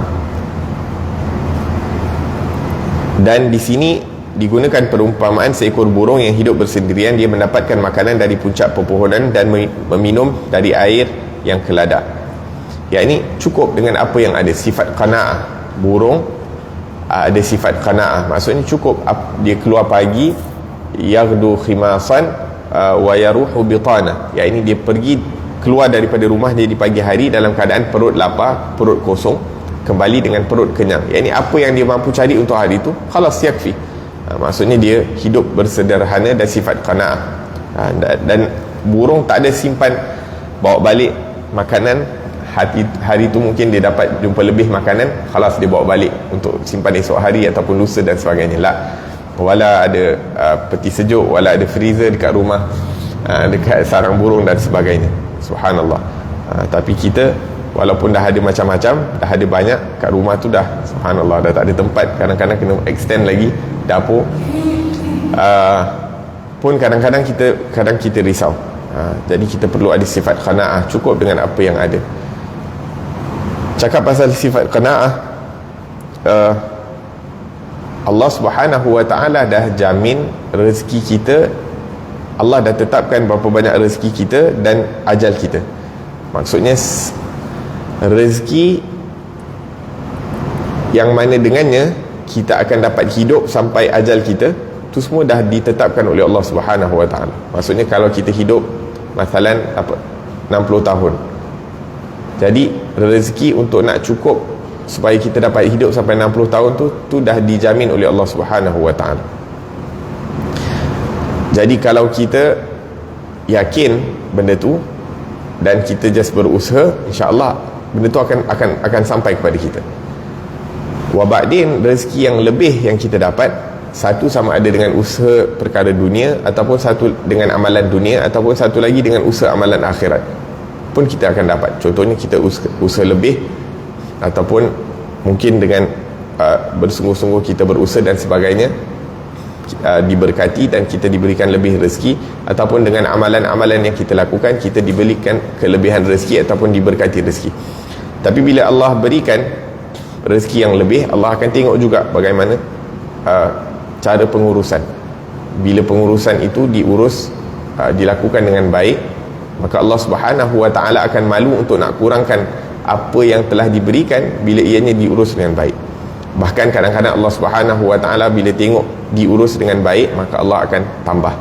dan di sini digunakan perumpamaan seekor burung yang hidup bersendirian. Dia mendapatkan makanan dari puncak pepohonan dan meminum dari air yang kelada. Ya, ini cukup dengan apa yang ada. Sifat qanaah. Burung ada sifat qanaah, maksudnya cukup. Dia keluar pagi, yaghdu khimasan wa yaruhu bitana. Ya, ini dia pergi keluar daripada rumah dia di pagi hari dalam keadaan perut lapar, perut kosong, kembali dengan perut kenyang. Ya, ini apa yang dia mampu cari untuk hari itu, khalas yakfi. Maksudnya dia hidup bersederhana dan sifat qanaah. Dan burung tak ada simpan bawa balik makanan. Hari itu mungkin dia dapat jumpa lebih makanan, khalas dia bawa balik untuk simpan esok hari ataupun lusa dan sebagainya. Wala ada peti sejuk, wala ada freezer dekat rumah, dekat sarang burung dan sebagainya. Subhanallah. Tapi kita walaupun dah ada macam-macam, dah ada banyak kat rumah tu, dah subhanallah, dah tak ada tempat. Kadang-kadang kena extend lagi dapur. Pun kadang-kadang kita risau. Jadi kita perlu ada sifat qanaah, cukup dengan apa yang ada. Cakap pasal sifat qanaah, Allah Subhanahu wa ta'ala dah jamin rezeki kita. Allah dah tetapkan berapa banyak rezeki kita dan ajal kita. Maksudnya rezeki yang mana dengannya kita akan dapat hidup sampai ajal kita, tu semua dah ditetapkan oleh Allah Subhanahu wa ta'ala. Maksudnya kalau kita hidup masalan 60 tahun, jadi rezeki untuk nak cukup supaya kita dapat hidup sampai 60 tahun tu dah dijamin oleh Allah Subhanahu wa ta'ala. Jadi kalau kita yakin benda tu dan kita just berusaha, insya-Allah benda tu akan sampai kepada kita. Wa ba'din, rezeki yang lebih yang kita dapat, satu sama ada dengan usaha perkara dunia, ataupun satu dengan amalan dunia, ataupun satu lagi dengan usaha amalan akhirat pun kita akan dapat. Contohnya kita usaha lebih, ataupun mungkin dengan bersungguh-sungguh kita berusaha dan sebagainya, diberkati dan kita diberikan lebih rezeki, ataupun dengan amalan-amalan yang kita lakukan kita diberikan kelebihan rezeki ataupun diberkati rezeki. Tapi bila Allah berikan rezeki yang lebih, Allah akan tengok juga bagaimana cara pengurusan. Bila pengurusan itu dilakukan dengan baik, maka Allah Subhanahu wa ta'ala akan malu untuk nak kurangkan apa yang telah diberikan bila ianya diurus dengan baik. Bahkan kadang-kadang Allah Subhanahu wa ta'ala bila tengok diurus dengan baik, maka Allah akan tambah.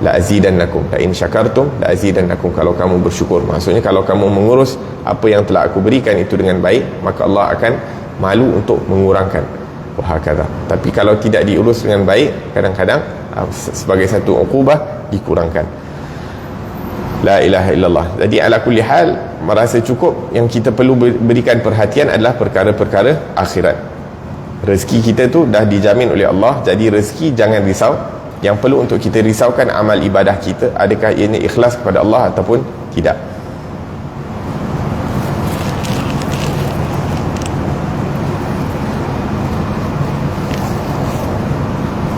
La azidannakum, la in syakartum la azidannakum. Kalau kamu bersyukur, maksudnya kalau kamu mengurus apa yang telah aku berikan itu dengan baik, maka Allah akan malu untuk mengurangkan. Wahakadha. Tapi kalau tidak diurus dengan baik, kadang-kadang sebagai satu uqubah dikurangkan. La ilaha illallah. Jadi ala kulli hal, merasa cukup, yang kita perlu berikan perhatian adalah perkara-perkara akhirat. Rezeki kita tu dah dijamin oleh Allah. Jadi rezeki jangan risau. Yang perlu untuk kita risaukan amal ibadah kita, adakah ianya ikhlas kepada Allah ataupun tidak.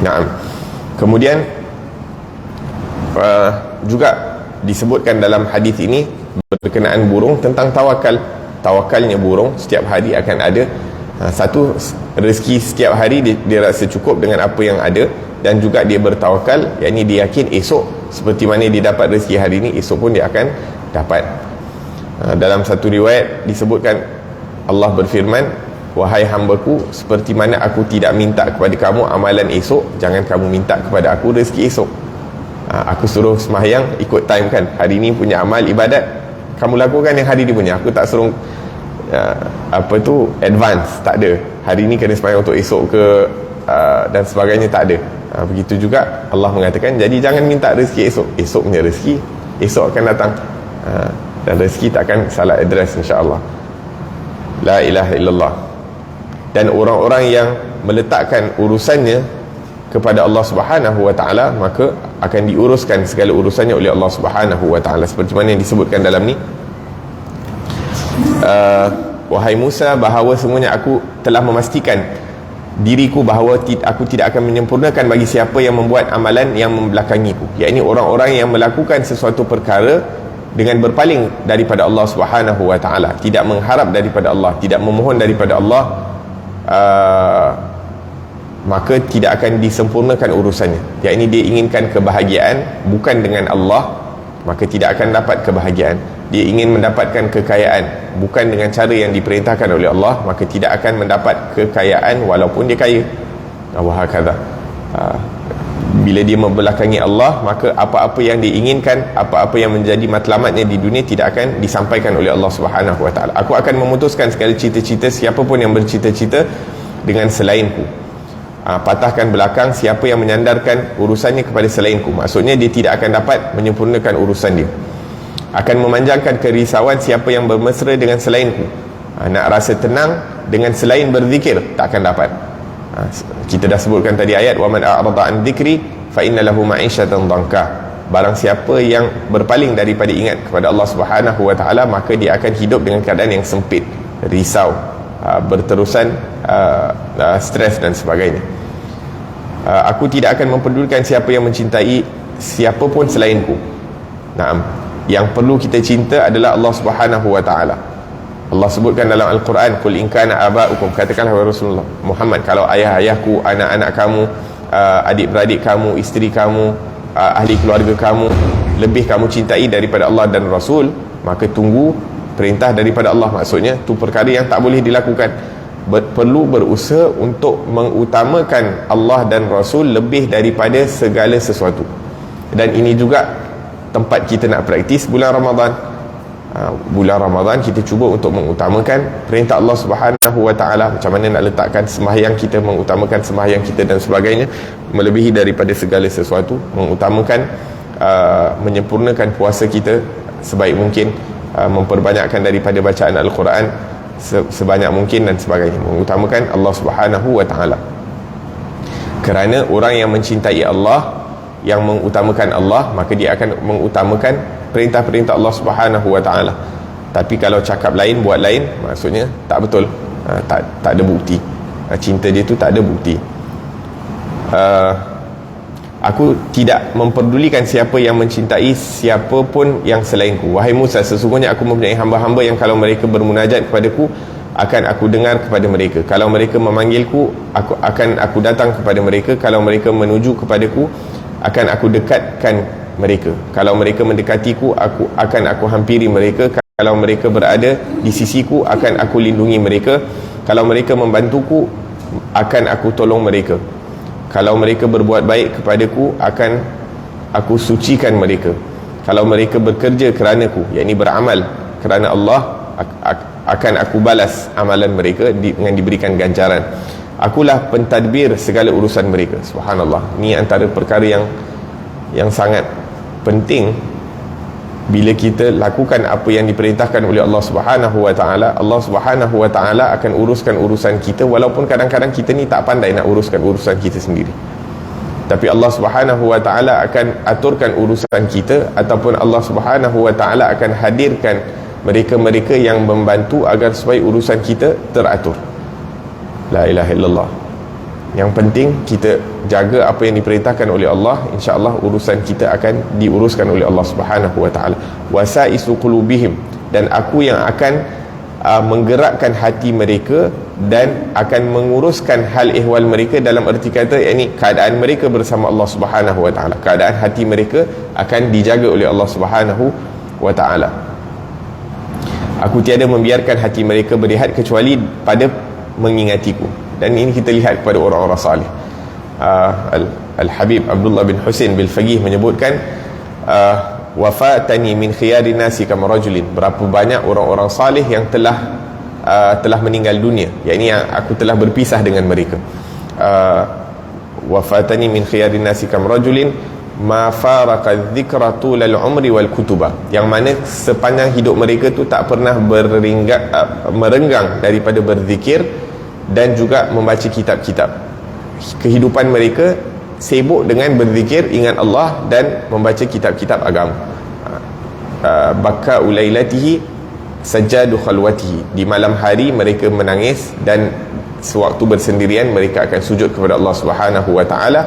Naam. Kemudian juga disebutkan dalam hadis ini berkenaan burung tentang tawakal. Tawakalnya burung setiap hari akan ada satu rezeki setiap hari dia rasa cukup dengan apa yang ada, dan juga dia bertawakal, yakni dia yakin esok seperti mana dia dapat rezeki hari ini, esok pun dia akan dapat. Dalam satu riwayat disebutkan Allah berfirman, wahai hambaku, seperti mana aku tidak minta kepada kamu amalan esok, jangan kamu minta kepada aku rezeki esok. Aku suruh sembahyang ikut time kan, hari ini punya amal ibadat kamu lakukan yang hari ni punya, aku tak suruh advance, tak ada. Hari ni kena sembahyang untuk esok ke dan sebagainya, tak ada. Begitu juga Allah mengatakan, jadi jangan minta rezeki esok. Esok punya rezeki esok akan datang, dan rezeki tak akan salah address, insya-Allah. La ilaha illallah. Dan orang-orang yang meletakkan urusannya kepada Allah Subhanahu wa ta'ala, maka akan diuruskan segala urusannya oleh Allah Subhanahu wa ta'ala, seperti mana yang disebutkan dalam ni. Wahai Musa, bahawa semuanya aku telah memastikan diriku bahawa aku tidak akan menyempurnakan bagi siapa yang membuat amalan yang membelakangiku, yakni orang-orang yang melakukan sesuatu perkara dengan berpaling daripada Allah Subhanahu wa taala, tidak mengharap daripada Allah, tidak memohon daripada Allah, maka tidak akan disempurnakan urusannya. Yakni dia inginkan kebahagiaan bukan dengan Allah, maka tidak akan dapat kebahagiaan. Dia ingin mendapatkan kekayaan bukan dengan cara yang diperintahkan oleh Allah, maka tidak akan mendapat kekayaan walaupun dia kaya. Wahakadha. Bila dia membelakangi Allah, maka apa-apa yang diinginkan, apa-apa yang menjadi matlamatnya di dunia tidak akan disampaikan oleh Allah Subhanahu wa taala. Aku akan memutuskan segala cita-cita siapa pun yang bercita-cita dengan selainku. Patahkan belakang siapa yang menyandarkan urusannya kepada selainku. Maksudnya dia tidak akan dapat menyempurnakan urusan dia. Akan memanjangkan kerisauan siapa yang bermesra dengan selainku. Nak rasa tenang dengan selain berzikir, tak akan dapat. Kita dah sebutkan tadi ayat wa man a'rada an dzikri fa inna lahu ma'isyatan dhanka. Barang siapa yang berpaling daripada ingat kepada Allah Subhanahu wa taala, maka dia akan hidup dengan keadaan yang sempit, risau, berterusan, stres dan sebagainya. Aku tidak akan mempedulikan siapa yang mencintai siapa pun selainku. Naam, yang perlu kita cinta adalah Allah Subhanahu wa taala. Allah sebutkan dalam Al-Quran, qul in kana aba'ukum, katakanlah wahai Rasulullah Muhammad, kalau ayah-ayahku, anak-anak kamu, adik-beradik kamu, isteri kamu, ahli keluarga kamu lebih kamu cintai daripada Allah dan Rasul, maka tunggu perintah daripada Allah. Maksudnya tu perkara yang tak boleh dilakukan. Perlu berusaha untuk mengutamakan Allah dan Rasul lebih daripada segala sesuatu. Dan ini juga tempat kita nak praktis bulan Ramadan. Bulan Ramadan kita cuba untuk mengutamakan perintah Allah Subhanahu wa taala, macam mana nak letakkan sembahyang kita, mengutamakan sembahyang kita dan sebagainya, melebihi daripada segala sesuatu, mengutamakan menyempurnakan puasa kita sebaik mungkin, memperbanyakkan daripada bacaan Al-Quran sebanyak mungkin dan sebagainya, mengutamakan Allah Subhanahu wa taala. Kerana orang yang mencintai Allah, yang mengutamakan Allah, maka dia akan mengutamakan perintah-perintah Allah Subhanahu wa taala. Tapi kalau cakap lain buat lain, maksudnya tak betul. Tak ada bukti. Cinta dia tu tak ada bukti. Aku tidak memperdulikan siapa yang mencintai siapa pun yang selainku. Wahai Musa, sesungguhnya aku mempunyai hamba-hamba yang kalau mereka bermunajat kepadaku, akan aku dengar kepada mereka. Kalau mereka memanggilku, aku datang kepada mereka. Kalau mereka menuju kepadaku, akan aku dekatkan mereka. Kalau mereka mendekatiku, aku hampiri mereka. Kalau mereka berada di sisiku, akan aku lindungi mereka. Kalau mereka membantuku, akan aku tolong mereka. Kalau mereka berbuat baik kepadaku, akan aku sucikan mereka. Kalau mereka bekerja keranaku, yakni beramal kerana Allah, akan aku balas amalan mereka dengan diberikan ganjaran. Akulah pentadbir segala urusan mereka. Subhanallah. Ni antara perkara yang sangat penting. Bila kita lakukan apa yang diperintahkan oleh Allah Subhanahu wa taala, Allah Subhanahu wa taala akan uruskan urusan kita, walaupun kadang-kadang kita ni tak pandai nak uruskan urusan kita sendiri. Tapi Allah Subhanahu wa taala akan aturkan urusan kita, ataupun Allah Subhanahu wa taala akan hadirkan mereka-mereka yang membantu agar supaya urusan kita teratur. La ilaha illallah. Yang penting kita jaga apa yang diperintahkan oleh Allah, insya-Allah urusan kita akan diuruskan oleh Allah Subhanahu wa taala. Wasaisu qulubihim, dan aku yang akan menggerakkan hati mereka dan akan menguruskan hal ihwal mereka, dalam erti kata yakni keadaan mereka bersama Allah Subhanahu wa taala. Keadaan hati mereka akan dijaga oleh Allah Subhanahu wa taala. Aku tiada membiarkan hati mereka berehat kecuali pada mengingatiku. Dan ini kita lihat kepada orang-orang salih. Al-Habib Abdullah bin Husain bil Faqih menyebutkan, wafatani min khiyari nasi kama rajulin. Berapa banyak orang-orang salih yang telah meninggal dunia, yakni yang aku telah berpisah dengan mereka. Wafatani min khiyari nasi kama rajulin ma faraka dzikra tulal umri wal kutuba, yang mana sepanjang hidup mereka tu tak pernah merenggang daripada berzikir dan juga membaca kitab-kitab. Kehidupan mereka sibuk dengan berzikir, ingat Allah dan membaca kitab-kitab agama. Baka ulailatihi sajadu khalwatihi, di malam hari mereka menangis dan sewaktu bersendirian mereka akan sujud kepada Allah Subhanahu wa taala.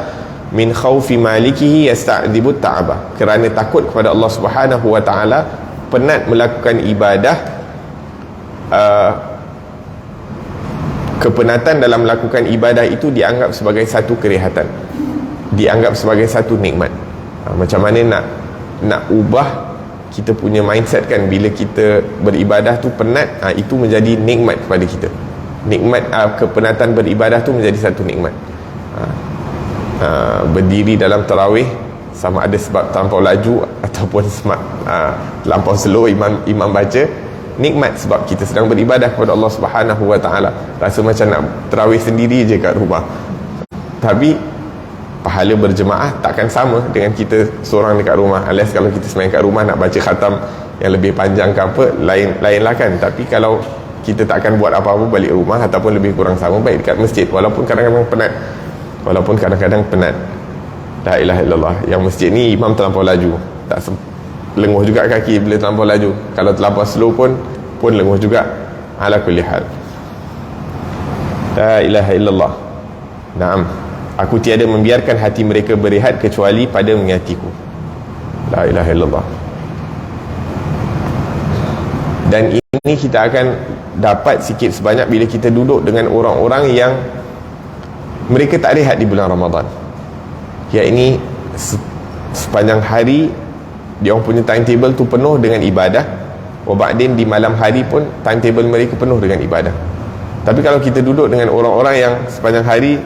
Min khaufi malikihi yasta'dhibu ta'aba, kerana takut kepada Allah Subhanahu wa taala, penat melakukan ibadah, kepenatan dalam melakukan ibadah itu dianggap sebagai satu kerehatan, dianggap sebagai satu nikmat. Macam mana nak ubah kita punya mindset kan, bila kita beribadah tu penat, itu menjadi nikmat kepada kita. Nikmat, kepenatan beribadah tu menjadi satu nikmat. Berdiri dalam tarawih sama ada sebab terlampau laju ataupun sebab terlampau slow imam baca, nikmat sebab kita sedang beribadah kepada Allah Subhanahu Wa Taala. Rasa macam nak tarawih sendiri je kat rumah, tapi pahala berjemaah takkan sama dengan kita seorang dekat rumah. Unless kalau kita sembahyang kat rumah nak baca khatam yang lebih panjang ke apa, lain-lain kan. Tapi kalau kita takkan buat apa-apa balik rumah, ataupun lebih kurang sama baik dekat masjid, walaupun kadang-kadang penat. La ilaha illallah. Yang masjid ni imam terlampau laju, tak lenguh juga kaki bila terlampau laju. Kalau terlampau slow pun lenguh juga. Ala kulli hal, la ilaha illallah. Naam, aku tiada membiarkan hati mereka berehat kecuali pada mengingatiku. La ilaha illallah. Dan ini kita akan dapat sikit sebanyak bila kita duduk dengan orang-orang yang mereka tak rehat di bulan Ramadan. Ya, ini sepanjang hari dia orang punya timetable tu penuh dengan ibadah, wabakdin di malam hari pun timetable mereka penuh dengan ibadah. Tapi kalau kita duduk dengan orang-orang yang sepanjang hari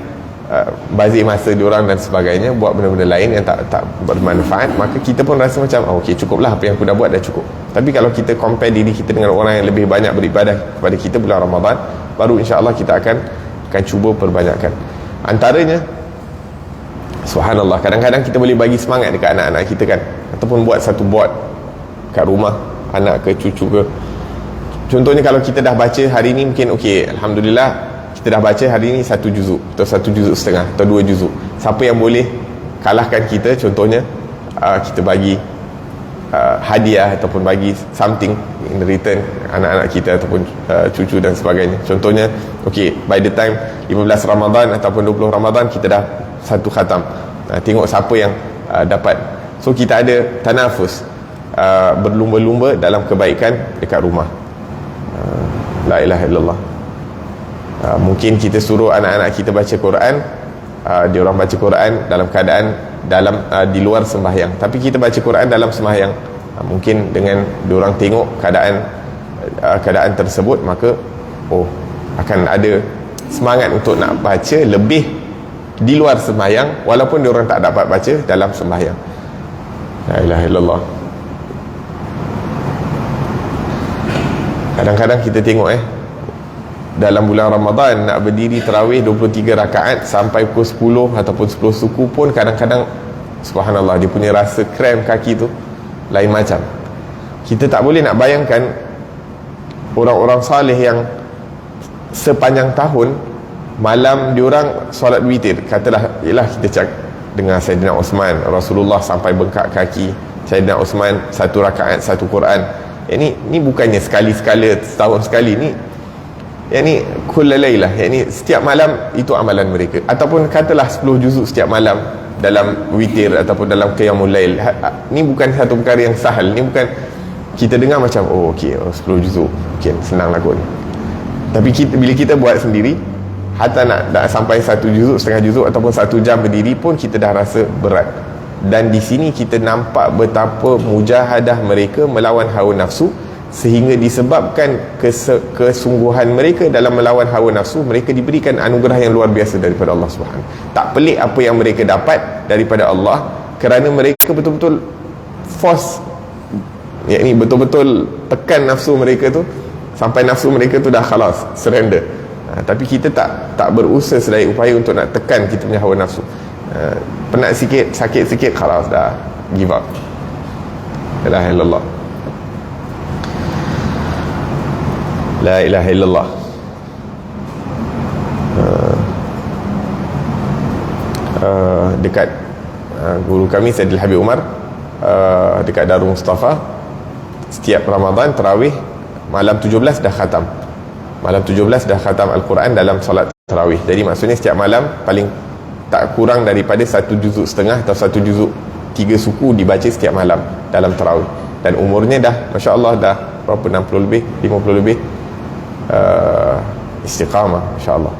bazir masa diorang dan sebagainya, buat benda-benda lain yang tak bermanfaat, maka kita pun rasa macam okey, cukuplah apa yang aku dah buat dah cukup. Tapi kalau kita compare diri kita dengan orang yang lebih banyak beribadah kepada kita bulan Ramadan, baru insya-Allah kita akan cuba perbanyakkan. Antaranya, subhanallah, kadang-kadang kita boleh bagi semangat dekat anak-anak kita kan, ataupun buat satu board kat rumah, anak ke cucu ke. Contohnya kalau kita dah baca hari ni, mungkin okey, alhamdulillah kita dah baca hari ni 1 juzuk atau 1 juzuk setengah atau 2 juzuk. Siapa yang boleh kalahkan kita, contohnya kita bagi hadiah ataupun bagi something in return anak-anak kita ataupun cucu dan sebagainya. Contohnya okey, by the time 15 Ramadan ataupun 20 Ramadan kita dah satu khatam, tengok siapa yang dapat. So kita ada tanafus, berlumba-lumba dalam kebaikan dekat rumah. La ilaha illallah. Mungkin kita suruh anak-anak kita baca Quran, dia orang baca Quran dalam keadaan di luar sembahyang, tapi kita baca Quran dalam sembahyang. Mungkin dengan dia orang tengok keadaan tersebut, maka akan ada semangat untuk nak baca lebih di luar sembahyang, walaupun dia orang tak dapat baca dalam sembahyang. La ilaha illallah. Kadang-kadang kita tengok dalam bulan Ramadan nak berdiri tarawih 23 rakaat sampai pukul 10 ataupun 10 suku pun kadang-kadang subhanallah, dia punya rasa krem kaki tu lain macam. Kita tak boleh nak bayangkan orang-orang salih yang sepanjang tahun malam diorang solat witir. Katalah, ialah kita dengar Sayyidina Osman, Rasulullah sampai bengkak kaki. Sayyidina Osman 1 rakaat 1 Quran. Ini bukannya sekali-sekala, setahun sekali. Ni kullalailah, setiap malam itu amalan mereka. Ataupun katalah 10 juzuk setiap malam dalam witir ataupun dalam qiyamul lail. Ni bukan satu perkara yang sahal. Ni bukan kita dengar macam 10 juzuk okay, senang lah kot. Tapi bila kita buat sendiri, hatta nak sampai 1 juzuk, setengah juzuk ataupun 1 jam berdiri pun kita dah rasa berat. Dan di sini kita nampak betapa mujahadah mereka melawan hawa nafsu, sehingga disebabkan kesungguhan mereka dalam melawan hawa nafsu, mereka diberikan anugerah yang luar biasa daripada Allah Subhanahu. Tak pelik apa yang mereka dapat daripada Allah, kerana mereka betul-betul force, betul-betul tekan nafsu mereka tu sampai nafsu mereka tu dah khalas, surrender. Tapi kita tak berusaha sedaya upaya untuk nak tekan kita punya hawa nafsu. Penat sikit, sakit sikit, khalas dah give up. La ilaha illallah. La ilaha illallah. Dekat guru kami Saidil Habib Umar, dekat Darul Mustafa, setiap Ramadan tarawih malam 17 dah khatam. Malam 17 dah khatam Al-Quran dalam solat tarawih. Jadi maksudnya setiap malam paling tak kurang daripada 1 juzuk setengah atau 1 juzuk 3 suku dibaca setiap malam dalam tarawih. dan umurnya dah Masya Allah dah berapa, 60 lebih, 50 lebih. Istiqamah Masya Allah.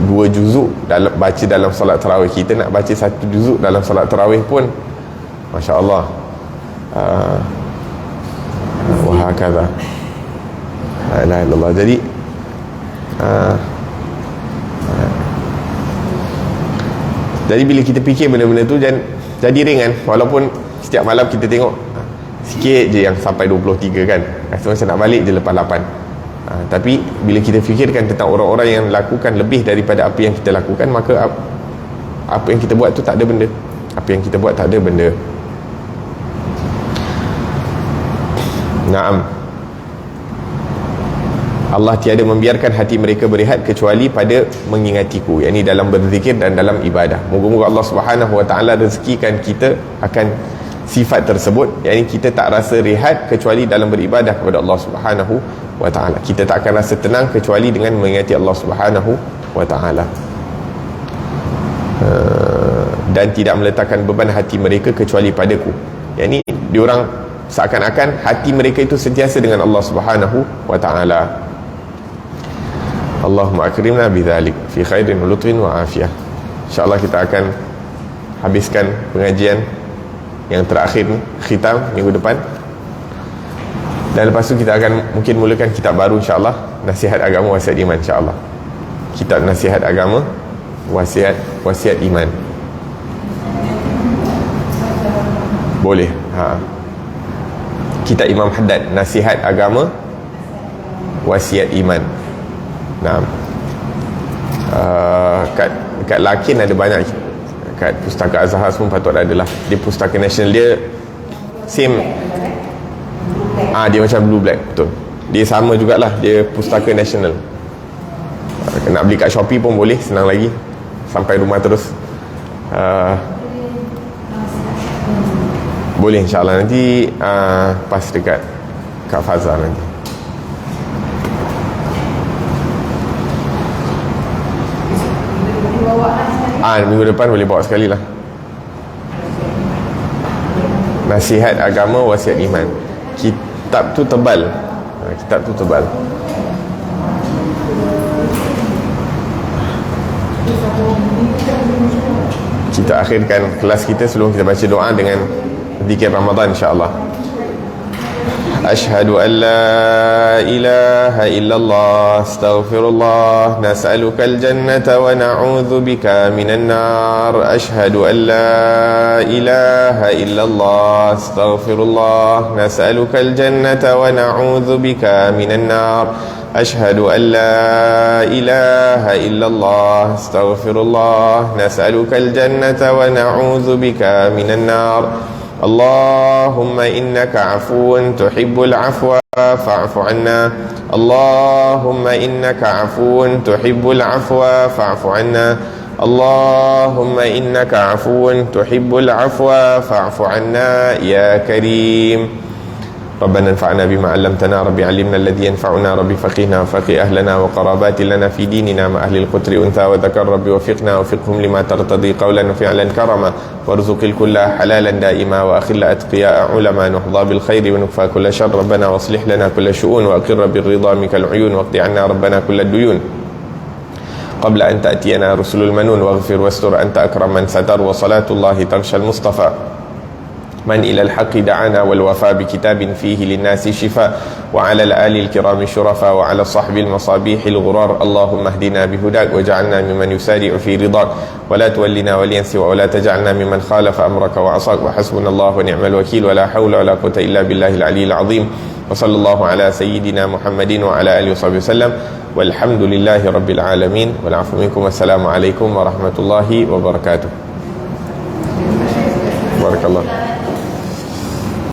Dua juzuk baca dalam solat tarawih. Kita nak baca satu juzuk dalam solat tarawih pun Masya Allah. Wahakadha, la ilaha illallah. Jadi jadi bila kita fikir benda-benda tu jadi ringan. Walaupun setiap malam kita tengok sikit je yang sampai 23 kan, rasa macam nak balik je lepas 8. Tapi bila kita fikirkan tentang orang-orang yang lakukan lebih daripada apa yang kita lakukan, maka apa yang kita buat tu tak ada benda. Apa yang kita buat tak ada benda. Naam. Allah tiada membiarkan hati mereka berehat kecuali pada mengingatiku, yakni dalam berzikir dan dalam ibadah. Moga-moga Allah Subhanahu Wa Taala rezekikan kita akan sifat tersebut, yakni kita tak rasa rehat kecuali dalam beribadah kepada Allah Subhanahu Wa Taala. Kita tak akan rasa tenang kecuali dengan mengingati Allah Subhanahu Wa Taala. Dan tidak meletakkan beban hati mereka kecuali padaku, yakni diorang seakan-akan hati mereka itu sentiasa dengan Allah Subhanahu Wa Taala. Allahumma akrimna bidzalik fi khairin wa lutfin wa afiyah. InsyaAllah kita akan habiskan pengajian yang terakhir ni, khitam minggu depan, dan lepas tu kita akan mungkin mulakan kitab baru insyaAllah, Nasihat Agama Wasiat Iman insyaAllah. Kitab Nasihat Agama Wasiat Iman. Boleh. Kitab Imam Haddad, Nasihat Agama Wasiat Iman. Nah, kat Lakin ada banyak. Kat Pustaka Azhar pun patut ada lah. Dia Pustaka Nasional, dia same. Dia macam Blue Black, betul. Dia sama jugalah, dia Pustaka Nasional. Nak beli kat Shopee pun boleh, senang lagi. Sampai rumah terus. Boleh insyaAllah nanti pas dekat Kak Fazal nanti. Minggu depan boleh bawa sekali lah. Nasihat Agama Wasiat Iman. Kitab tu tebal. Kitab tu tebal. Kita akhirkan kelas kita sebelum kita baca doa dengan zikir Ramadan insyaAllah. Ashhadu an la ilaha illallah, astaghfirullah, nas'alukal jannata wa na'udzu bika minan nar. Ashhadu an la ilaha illallah, astaghfirullah, nas'alukal jannata wa na'udzu bika minan nar. Ashhadu an la ilaha illallah, astaghfirullah, nas'alukal jannata wa na'udzu bika minan nar. Allahumma innaka afuun tuhibbul afwa fa'fu anna. Allahumma innaka afuun tuhibbul afwa fa'fu anna. Allahumma innaka afuun tuhibbul afwa fa'fu anna ya karim. ربنا انفعنا بما علمتنا ربي علمنا الذي ينفعنا ربي فقهنا وفقه أهلنا وقرابات لنا في ديننا مع أهل القتر أنثى وذكر ربي وفقنا وفقهم لما ترتضي قولا وفعلا كرما وارزق الكل حلالا دائما وأخل أتقياء علما نحظى بالخير ونكفى كل شر ربنا واصلح لنا كل شؤون وأقر بالرضا منك العيون واقض عنا ربنا كل الديون قبل أن تأتينا رسل المنون واغفر واستر أنت أكرم من ستر وصلاة الله تغشى المصطفى من إلى الحق دعانا والوفاء بكتاب فيه للناس شفاء وعلى الآل الكرام الشرفاء وعلى الصحب المصابيح الغرار اللهم اهدنا بهداك وجعلنا ممن يسارع في رضاك ولا تولنا وليا سوى ولا تجعلنا ممن خالف أمرك وعصاك وحسبنا الله ونعم الوكيل ولا حول ولا قوة إلا بالله العلي العظيم وصلى الله على سيدنا محمد وعلى آله وصحبه وسلم والحمد لله رب العالمين والعفو منكم والسلام عليكم ورحمة الله وبركاته. بارك الله.